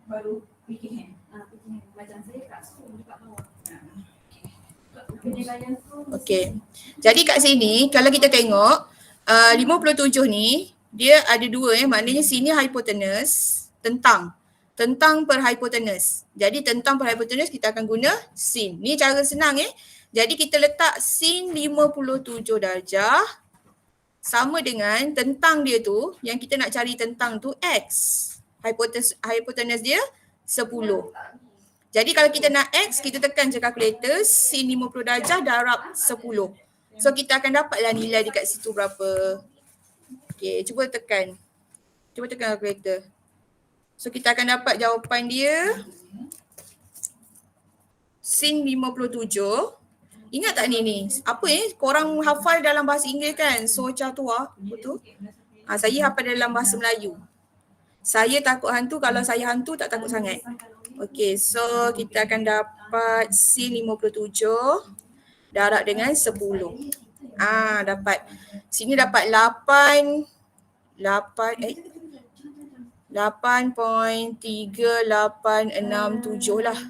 Baru fikir macam saya kat school dekat bawah. Okay. Jadi kat sini kalau kita tengok 57 ni dia ada dua maknanya sini hypotenuse tentang per hypotenuse. Jadi tentang per hypotenuse kita akan guna sin. Ni cara senang Jadi kita letak sin 57 darjah sama dengan tentang dia tu, yang kita nak cari tentang tu x. Hypotenuse dia 10. Jadi kalau kita nak x, kita tekan je kalkulator, sin 50 darjah darab 10. So kita akan dapatlah nilai dekat situ berapa. Okay, cuba tekan kalkulator. So kita akan dapat jawapan dia sin 57. Ingat tak ni? Apa korang hafal dalam bahasa Inggeris kan? Soca tua, betul? Saya hafal dalam bahasa Melayu. Saya takut hantu, kalau saya hantu tak takut sangat. Okay, so kita akan dapat sin 57 darab dengan 10. Dapat. Sini dapat 8.3867 lah.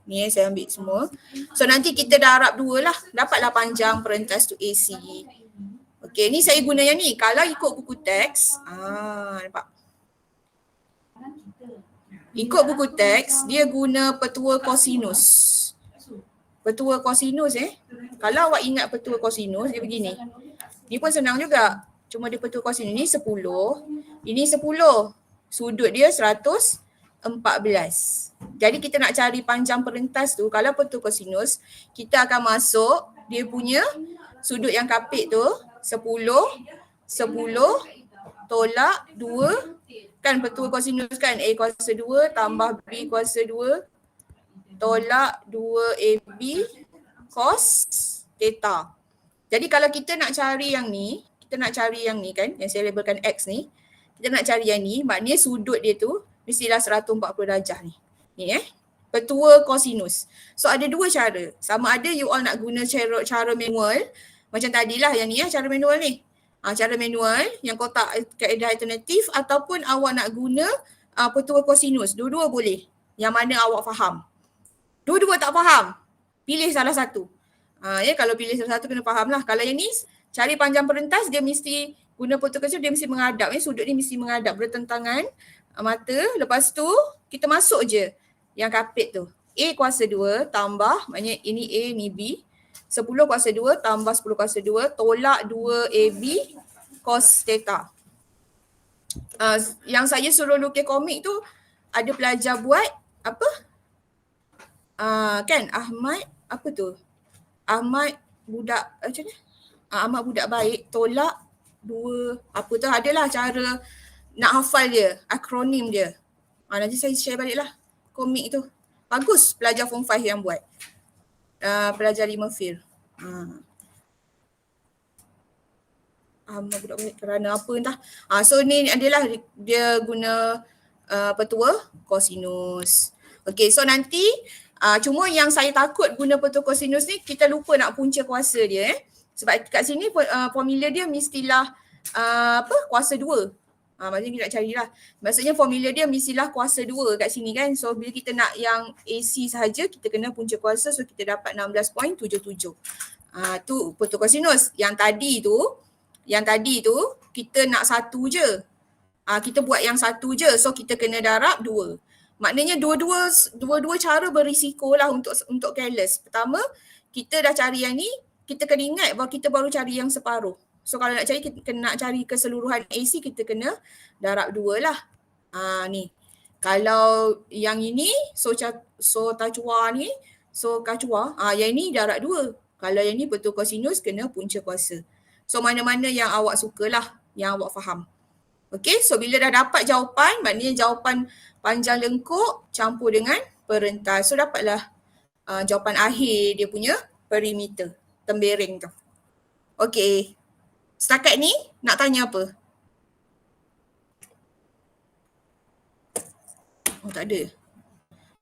Ni saya ambil semua. So nanti kita darab 2 lah. Dapatlah panjang perentas tu AC. Okay, ni saya guna yang ni. Kalau ikut buku teks, nampak? Ikut buku teks, dia guna petua kosinus. Petua kosinus Kalau awak ingat petua kosinus, dia begini. Ni pun senang juga. Cuma dia petua kosinus ni 10. Ini 10. Sudut dia 114. Jadi kita nak cari panjang perentas tu, kalau petua kosinus, kita akan masuk dia punya sudut yang kapit tu, 10 tolak 2. Kan petua kosinus kan, A kuasa 2 tambah B kuasa 2 tolak 2AB cos theta. Jadi kalau kita nak cari yang ni, kan, yang saya labelkan X ni, kita nak cari yang ni, maknanya sudut dia tu mestilah 140 darjah ni. Ni petua kosinus. So ada dua cara. Sama ada you all nak guna cara manual, macam tadilah yang ni cara manual ni. Cara manual yang kotak kaedah alternatif, ataupun awak nak guna petua kosinus. Dua-dua boleh. Yang mana awak faham. Dua-dua tak faham, pilih salah satu. Kalau pilih salah satu kena faham lah. Kalau yang ni cari panjang perentas dia mesti guna protokol dia mesti menghadap. Sudut ni mesti menghadap bertentangan mata. Lepas tu kita masuk je yang kapit tu. A kuasa 2 tambah, maknanya ini A, ni B. 10 kuasa 2 tambah 10 kuasa 2 tolak 2 AB cos theta. Yang saya suruh lukis komik tu ada pelajar buat apa? Kan Ahmad apa tu? Ahmad budak macam mana? Ahmad budak baik tolak 2 apa tu, adalah cara nak hafal dia, akronim dia. Nanti saya share balik lah komik tu. Bagus pelajar form 5 yang buat. Pelajar 5 fil. Ahmad budak baik kerana apa entah. So ni adalah dia guna petua kosinus. Okay, so nanti cuma yang saya takut guna petua kosinus ni kita lupa nak punca kuasa dia sebab kat sini formula dia mestilah kuasa 2. Maksudnya kita nak carilah. Maksudnya formula dia mestilah kuasa 2 kat sini kan. So bila kita nak yang AC sahaja kita kena punca kuasa, so kita dapat 16.77. Tu petua kosinus. Yang tadi tu kita nak satu je. Kita buat yang satu je. So kita kena darab 2. Maknanya dua-dua cara berisiko lah untuk careless. Pertama, kita dah cari yang ni, kita kena ingat bahawa kita baru cari yang separuh. So kalau nak cari, kita kena nak cari keseluruhan AC, kita kena darab 2 lah. Ni. Kalau yang ini, so tacua ni, so kacua, yang ini darab 2. Kalau yang ni betul kosinus, kena punca kuasa. So mana-mana yang awak sukalah, yang awak faham. Okay, so bila dah dapat jawapan, maknanya jawapan panjang lengkuk campur dengan perentas. So dapatlah jawapan akhir dia punya perimeter, tembering tu. Okay, setakat ni nak tanya apa? Oh tak ada.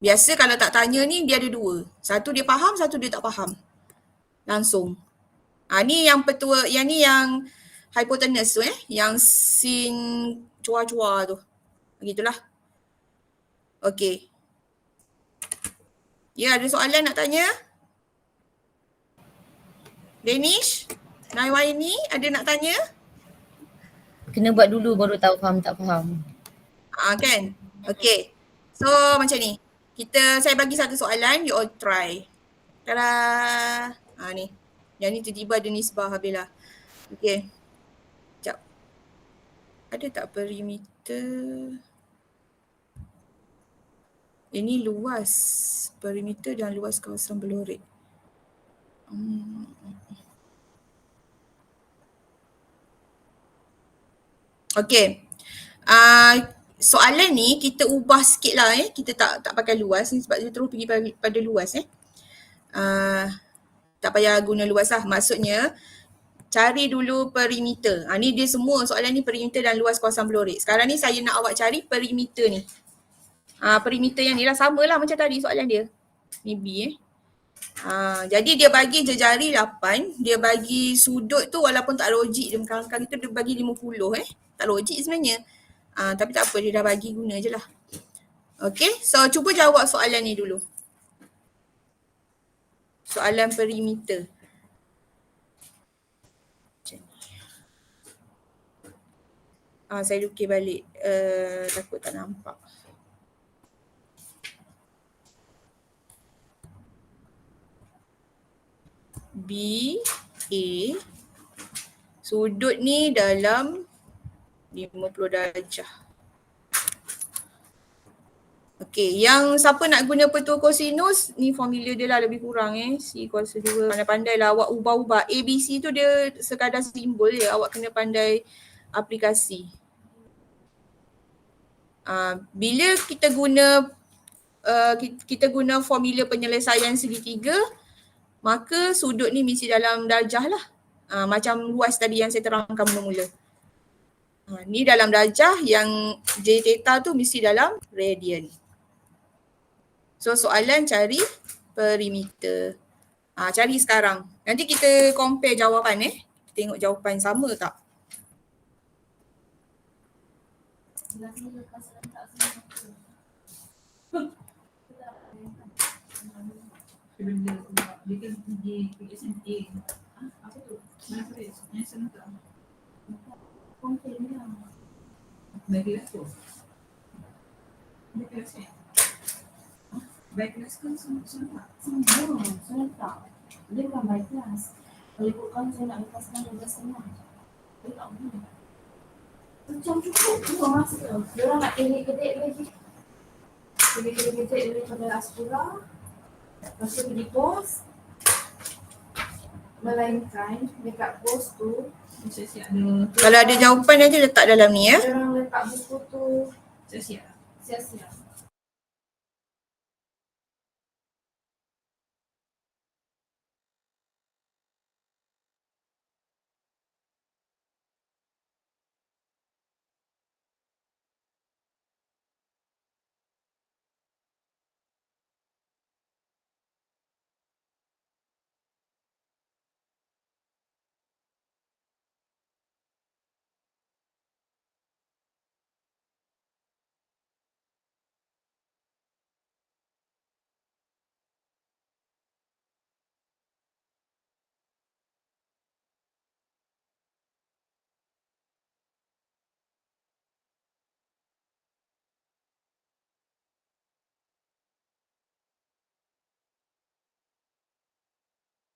Biasa kalau tak tanya ni dia ada 2. Satu dia faham, satu dia tak faham. Langsung. Ni yang petua, yang ni yang hypotenuse tu yang sin cua-cua tu. Begitulah. Okey. Ya, ada soalan nak tanya? Danish? Naiwaini ada nak tanya? Kena buat dulu baru tahu faham tak faham. Kan? Okey. So macam ni. Saya bagi satu soalan, you all try. Tada. Ni. Yang ni tiba-tiba ada nisbah habislah. Okey. Sekejap. Ada tak perimeter? Ini luas perimeter dan luas kawasan belorit. Okey. Soalan ni kita ubah sikit lah Kita tak pakai luas ni sebab dia terus pergi pada luas tak payah guna luas lah. Maksudnya cari dulu perimeter. Ni dia semua soalan ni perimeter dan luas kawasan belorit. Sekarang ni saya nak awak cari perimeter ni. Perimeter yang ni lah sama lah macam tadi soalan dia. Ni B jadi dia bagi jejari 8. Dia bagi sudut tu walaupun tak logik. Dia kadang-kadang dia bagi 50 Tak logik sebenarnya. Tapi tak apa, dia dah bagi guna je lah. Okay, so cuba jawab soalan ni dulu. Soalan perimeter. Macam ni. Saya lukis balik. Takut tak nampak. B, A. Sudut ni dalam 50 darjah. Okey, yang siapa nak guna petua kosinus, ni formula dia lah lebih kurang C kuasa 2. Pandai-pandai lah awak ubah-ubah. A, B, C tu dia sekadar simbol je. Awak kena pandai aplikasi. Bila kita guna formula penyelesaian segitiga, maka sudut ni mesti dalam darjah lah. Macam luas tadi yang saya terangkan mula-mula. Ni dalam darjah, yang J theta tu mesti dalam radian. So soalan cari perimeter. Cari sekarang. Nanti kita compare jawapan Kita tengok jawapan sama tak. Apa tu? Mana keris? Yang sana tu. Komplain lah. Bagi aku. Bagi aku. Bagi aku sentak. Sentak. Dia bukan by class. Kalau ikutkan saya nak lepaskan 12.5. Dia tak boleh. Macam cukup tu masa. Dia orang nak kedik-kedik lagi. Kedik-kedik daripada Aspura. Lepas tu pergi pos. Melainkan dekat pos tu. Siap-siap ada. Kalau ada jawapan nanti letak dalam ni ya. Dia orang letak buku tu Siap-siap. sia-sia.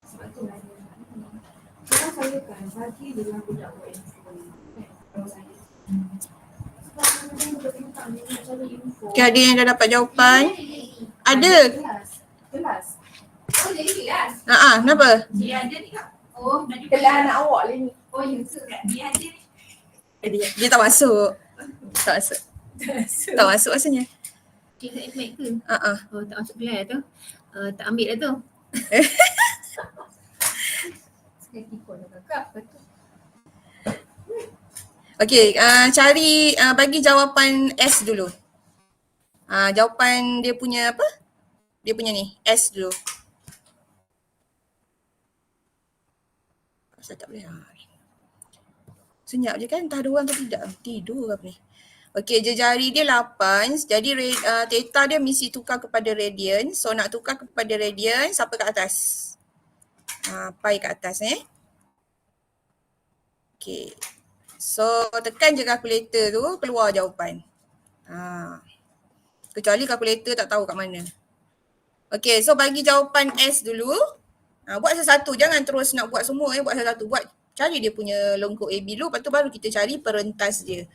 Sebab tu lah dia nak ni. Kalau saya kan bagi dengan budak UNF kan, kalau saya. Sebab kadang-kadang budak-budak tak boleh nak cari info. Okay, ada yang dah dapat jawapan? Ada. Kelas. Oh, jadi kelas. Kenapa? Dia ada ni kak. Oh, dah jumpa. Kelas anak awak lah ni. Oh, ya ke? Dia ada ni. Dia tak masuk. Tak masuk. Tak masuk rasanya. Kita admit ke? Oh, Oh, tak masuk kelas tu. Tak ambil lah tu. Sekali tipu dah kakak. Betul. Okay, cari bagi jawapan S dulu. Jawapan dia punya apa? Dia punya ni, S dulu. Saya tak boleh. Senyap je kan, entah ada orang ke tidak. Tidur ke apa ni. Okay, jari dia 8. Jadi theta dia mesti tukar kepada radian. So nak tukar kepada radian, siapa kat atas? Pi kat atas Okay. So tekan je kalkulator tu, keluar jawapan. Kecuali kalkulator tak tahu kat mana. Okay, so bagi jawapan S dulu. Buat satu-satu, jangan terus nak buat semua buat satu-satu. Cari dia punya lengkuk AB dulu, lepas tu baru kita cari perentas dia.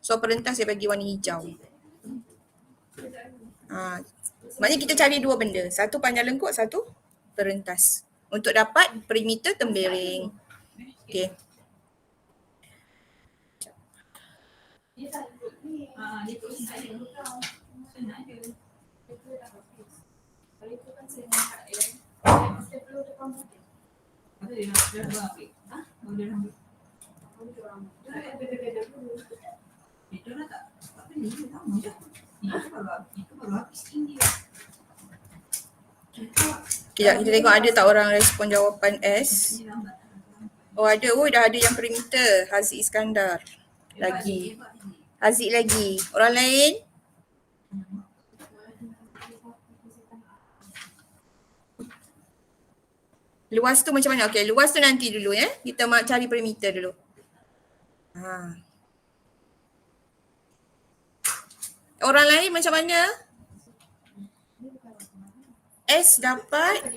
So perentas dia bagi warna hijau. Maknanya kita cari dua benda. Satu panjang lengkuk, satu perentas. Untuk dapat perimeter tembeling. Okay. Dia tak ikut ni. Dia terus nak ada. Senang je. Kalau itu kan saya nak kat dia. Saya perlu depan putih. Apa dia nak dah ambil? Oh, dia nak ambil. Dia orang. Dia beda-beda dulu. Itu dah tak beli, sama je. Itu baru habis tinggi. Kejap, kita tengok ada tak orang respon jawapan S. Ini lambat. Oh ada, dah ada yang perimeter. Haziq Iskandar. Lagi. Haziq lagi. Orang lain? Luas tu macam mana? Okay, luas tu nanti dulu ya. Kita cari perimeter dulu. Orang lain macam mana? S dapat.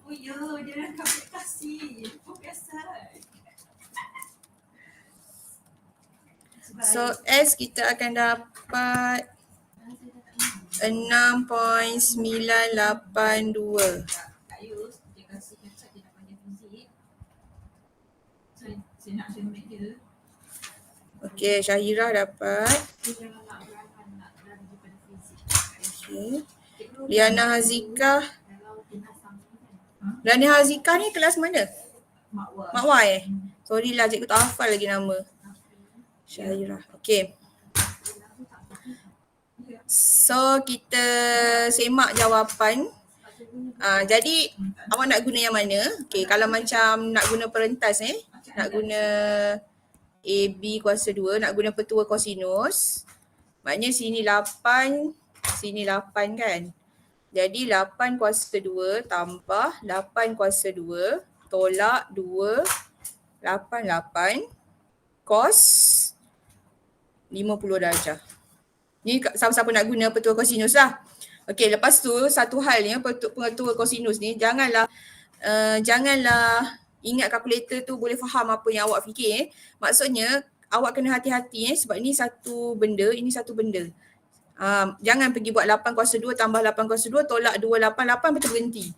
Oh ya, dia dah aplikasi. Pembiasaan. So S kita akan dapat 6.982. Kak Yus, dia kasih cat dia nak panjang fizik. Saya nak make dia. Okay, Syahira dapat. Dia jangan nak berangan nak berada daripada fizik. Okay. Liana Hazikah. Kalau dia nak sama kan. Liana Hazikah ni kelas mana? Makwa. Mak Y Sorry lah, cikgu tak hafal lagi nama. Syahira. Okay. So kita semak jawapan. Jadi awak nak guna yang mana? Okay, kalau macam nak guna perentas nak guna AB kuasa 2, nak guna petua kosinus. Maknanya sini 8, sini 8 kan. Jadi 8 kuasa 2 tambah 8 kuasa 2 tolak 288 cos 50 darjah. Ni siapa-siapa nak guna pertua kosinus lah. Okey, lepas tu satu hal ni pertua kosinus ni janganlah ingat kalkulator tu boleh faham apa yang awak fikir. Maksudnya awak kena hati-hati sebab ni satu benda, ini satu benda. Jangan pergi buat 8 kuasa 2 tambah 8 kuasa 2 tolak 288 betul berhenti.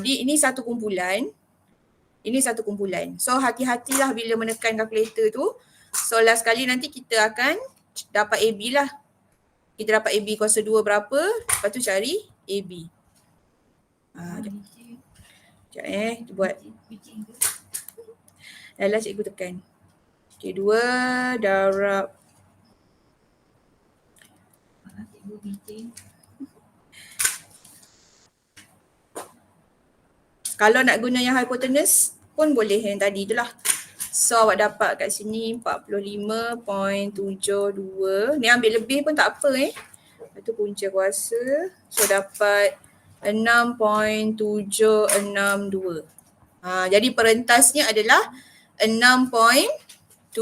Ini satu kumpulan. Ini satu kumpulan. So hati-hatilah bila menekan kalkulator tu. So last kali nanti kita akan dapat AB lah. Kita dapat AB kuasa 2 berapa, lepas tu cari AB. Sekejap kita buat. Dah cikgu tekan. Okay, 2 darab. Kalau nak guna yang hypotenuse pun boleh yang tadi tu lah. So awak dapat kat sini 45.72. Ni ambil lebih pun tak apa Lepas tu punca kuasa. So dapat 6.762. Jadi perentasnya adalah 6.762.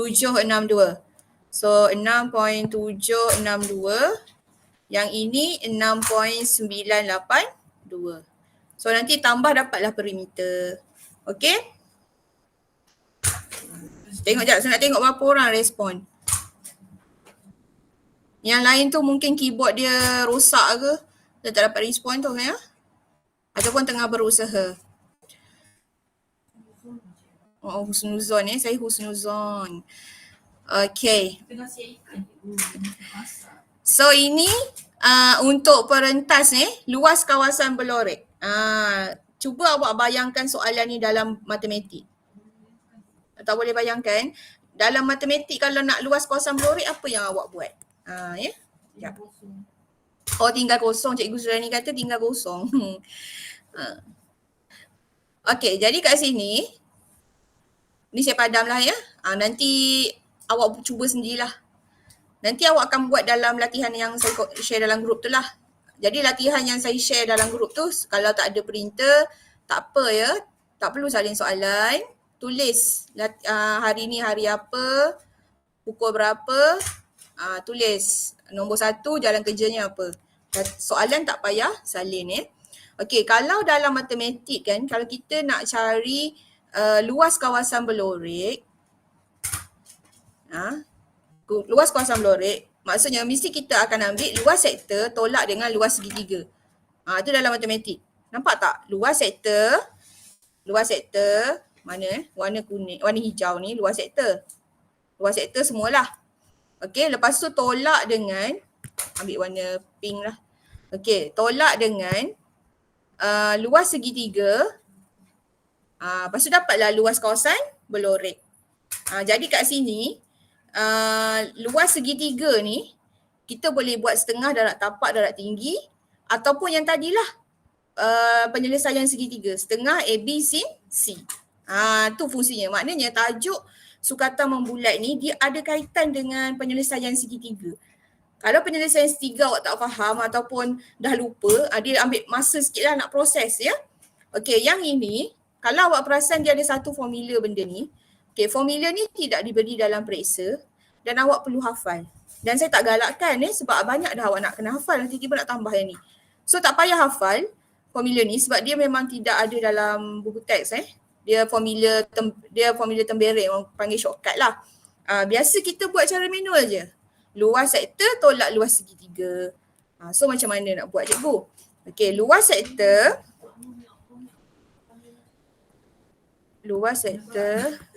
So 6.762. Yang ini 6.982. So nanti tambah dapatlah perimeter. Okay? Tengok sekejap, saya nak tengok berapa orang respon. Yang lain tu mungkin keyboard dia rosak ke, dia tak dapat respon tu ya. Ataupun tengah berusaha. Oh, husnuzon saya husnuzon. Okay. So ini untuk perentas luas kawasan Blorek. Cuba awak bayangkan soalan ni dalam matematik. Tak boleh bayangkan, dalam matematik kalau nak luas kawasan Blorek apa yang awak buat? Ya. Oh, tinggal kosong. Cikgu Surani kata tinggal kosong. Okey, jadi kat sini ni saya padamlah ya. Nanti awak cuba sendirilah. Nanti awak akan buat dalam latihan yang saya share dalam grup tu lah. Jadi latihan yang saya share dalam grup tu, kalau tak ada printer, tak apa ya. Tak perlu salin soalan. Tulis hari ni hari apa, pukul berapa, tulis nombor 1 jalan kerjanya apa. Soalan tak payah salin Okey, kalau dalam matematik kan, kalau kita nak cari luas kawasan Blorek, luas kawasan Blorek, maksudnya mesti kita akan ambil luas sektor tolak dengan luas segitiga. Itu dalam matematik. Nampak tak? Luas sektor mana warna kuning, warna hijau ni luas sektor. Luas sektor semualah. Okey, lepas tu tolak dengan, ambil warna pink lah. Okey, tolak dengan luas segitiga. Lepas tu dapatlah luas kawasan Blorek. Jadi kat sini, luas segitiga ni, kita boleh buat setengah darat tapak, darat tinggi. Ataupun yang tadilah, penyelesaian segitiga. Setengah AB sin C. Tu fungsinya. Maknanya tajuk sukatan membulat ni dia ada kaitan dengan penyelesaian segitiga. Kalau penyelesaian segitiga awak tak faham ataupun dah lupa, dia ambil masa sikit lah nak proses ya. Okey, yang ini kalau awak perasan dia ada satu formula benda ni. Okey, formula ni tidak diberi dalam periksa dan awak perlu hafal. Dan saya tak galakkan sebab banyak dah awak nak kena hafal, nanti tiba nak tambah yang ni. So tak payah hafal formula ni sebab dia memang tidak ada dalam buku teks Dia formula temberek, orang panggil shortcut lah. Biasa kita buat cara manual je. Luas sektor tolak luas segitiga. So macam mana nak buat cikgu? Okey, luas sektor.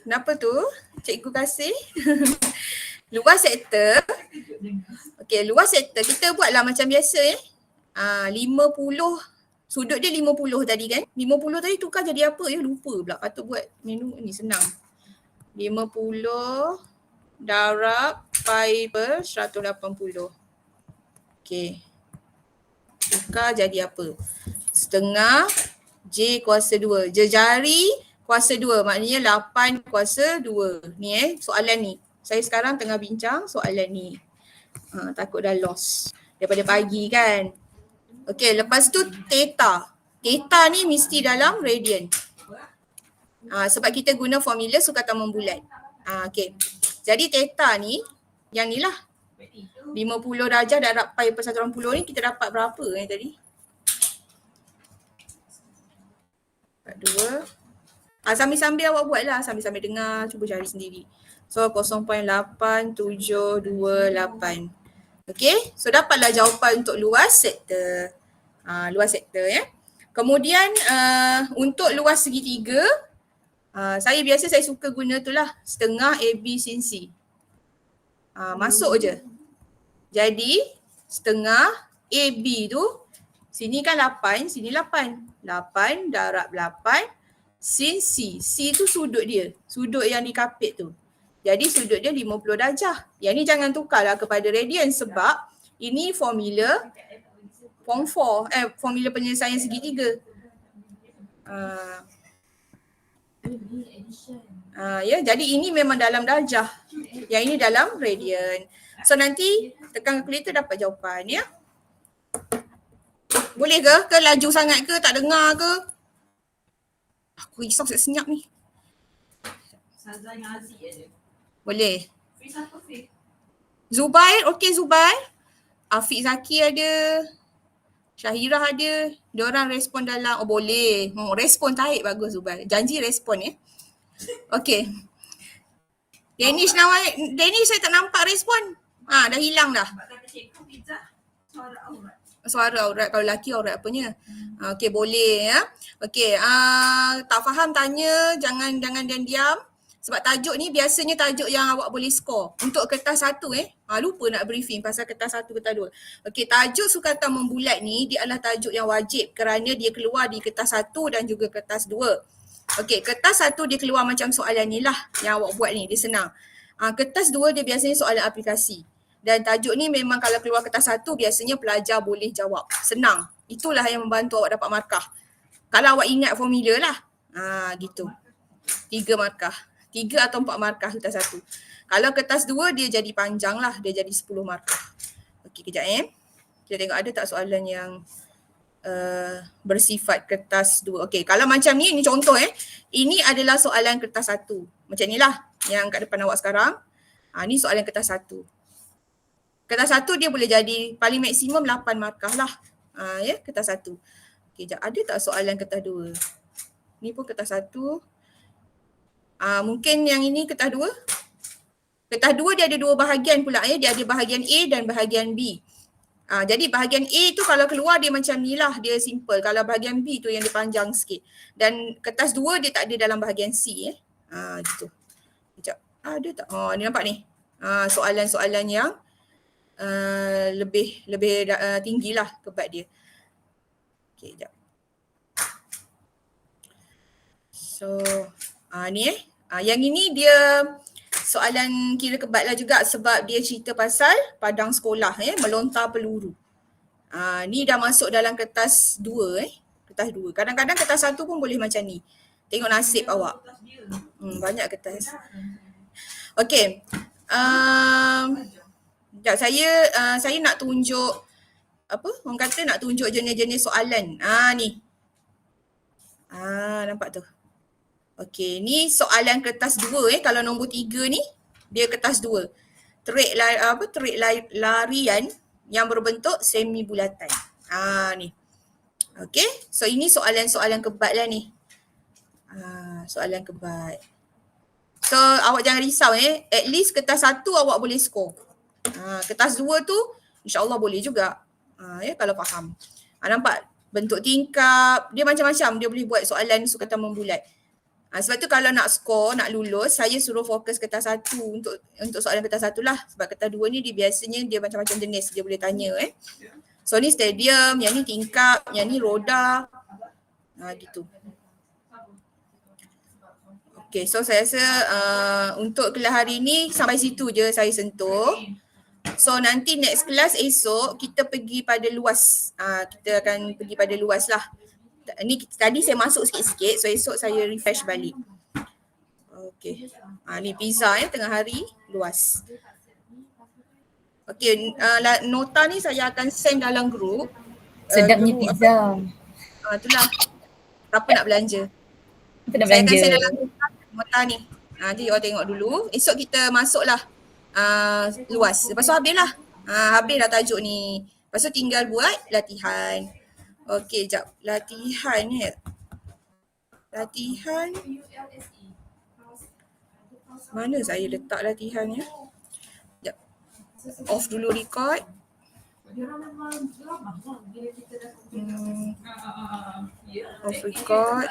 Kenapa tu? Cikgu kasih. Luas sektor. Okey, luas sektor kita buatlah macam biasa 50. Sudut dia 50 tadi kan? 50 tadi tukar jadi apa ya? Lupa pula. Patut buat menu ni senang. 50 darab pi per 180. Okey. Tukar jadi apa? Setengah J kuasa 2. Jejari kuasa 2. Maknanya 8 kuasa 2. Ni soalan ni. Saya sekarang tengah bincang soalan ni. Takut dah lost. Daripada pagi kan? Okey, lepas tu theta. Theta ni mesti dalam radian. Sebab kita guna formula sukatan membulat. Okay. Jadi theta ni, yang ni lah. 50 darjah darab pi per 180 ni kita dapat berapa tadi? 42. Sambil-sambil awak buat lah, sambil-sambil dengar, cuba cari sendiri. So 0.8728. Okay, so dapatlah jawapan untuk luas sektor. Luas sektor ya. Kemudian untuk luas segitiga, saya suka guna tu lah, setengah AB sin C. Masuk je. Jadi setengah AB tu, sini kan 8, sini 8. 8 darab 8 sin C. C tu sudut dia, sudut yang dikapit tu. Jadi sudut dia 50 darjah. Yang ni jangan tukarlah kepada radian sebab ini formula form 4, formula penyelesaian segitiga. Ya, jadi ini memang dalam darjah. Yang ini dalam radian. So nanti tekan kalkulator dapat jawapan ya. Boleh ke? Ke laju sangat ke? Tak dengar ke? Aku risau senyap ni. Saza dengan Aziz je. Boleh. Fiz apa Fiz? Zubair, okey Zubair. Afiq Zaki ada. Syahirah ada. Diorang respon dalam, boleh. Respon tarik bagus Zubair. Janji respon ya. Okey. Danish saya tak nampak respon. Dah hilang dah. Sebab kata cikgu pizza suara aurat. Suara aurat, kalau lelaki aurat apanya? Okey, boleh ya. Okey, tak faham tanya, jangan diam. Sebab tajuk ni biasanya tajuk yang awak boleh skor. Untuk kertas 1 lupa nak briefing pasal kertas 1, kertas 2. Okey, tajuk sukatan membulat ni dia adalah tajuk yang wajib kerana dia keluar di kertas 1 dan juga kertas 2. Okey, kertas 1 dia keluar macam soalan ni lah yang awak buat ni, dia senang. Kertas 2 dia biasanya soalan aplikasi. Dan tajuk ni memang kalau keluar kertas 1 biasanya pelajar boleh jawab. Senang. Itulah yang membantu awak dapat markah. Kalau awak ingat formula lah. Gitu. 3 markah. 3 atau 4 markah kertas 1. Kalau kertas 2 dia jadi panjang lah. Dia jadi 10 markah. Okey, kejap kita tengok ada tak soalan yang bersifat kertas 2. Okey, kalau macam ni contoh ini adalah soalan kertas 1. Macam ni lah yang kat depan awak sekarang. Ni soalan kertas 1. Kertas 1 dia boleh jadi paling maksimum 8 markah lah. Ya, kertas 1. Okey, jap, ada tak soalan kertas 2? Ni pun kertas 1. Mungkin yang ini kertas 2. Kertas 2 dia ada 2 bahagian pula ya. Dia ada bahagian A dan bahagian B. Jadi bahagian A tu kalau keluar dia macam ni lah, dia simple. Kalau bahagian B tu yang dia panjang sikit. Dan kertas 2 dia tak ada dalam bahagian C gitu. Sekejap, ada tak? Ni nampak ni. Soalan-soalan yang lebih tinggi lah kebat dia. Okay, sekejap. So, ni yang ini dia soalan kira kebat lah juga sebab dia cerita pasal padang sekolah melontar peluru. Ni dah masuk dalam kertas 2 kertas 2. Kadang-kadang kertas 1 pun boleh macam ni. Tengok nasib awak. Banyak kertas. Okey. Saya nak tunjuk orang kata nak tunjuk jenis-jenis soalan. Ni. Nampak tu. Okey, ni soalan kertas 2 kalau nombor 3 ni dia kertas 2. Trik larian yang berbentuk semi bulatan. Ni. Okey, so ini soalan-soalan kebat lah ni. Soalan kebat. So awak jangan risau at least kertas 1 awak boleh skor. Kertas 2 tu insya-Allah boleh juga. Kalau faham. Nampak bentuk tingkap, dia macam-macam, dia boleh buat soalan sukatan membulat. Sebab tu kalau nak skor, nak lulus, saya suruh fokus kertas 1 untuk soalan kertas 1 lah. Sebab kertas 2 ni dia biasanya dia macam-macam jenis, dia boleh tanya So ni stadium, yang ni tingkap, yang ni roda. Gitu. Okay, so saya rasa untuk kelas hari ni sampai situ je saya sentuh. So nanti next class esok kita pergi pada luas. Kita akan pergi pada luas lah. Ni tadi saya masuk sikit-sikit, so esok saya refresh balik. Okay. Ni pizza tengah hari, luas. Okay, nota ni saya akan send dalam group. Sedapnya pizza. Itulah. Siapa nak belanja? Kita nak Saya akan belanja. send dalam nota ni. Nanti awak tengok dulu. Esok kita masuklah luas. Lepas tu habislah. Habislah tajuk ni. Lepas tu tinggal buat latihan. Okey, jap. Latihan ni. Latihan. Mana saya letak latihannya? Jap. Off dulu record. Off record.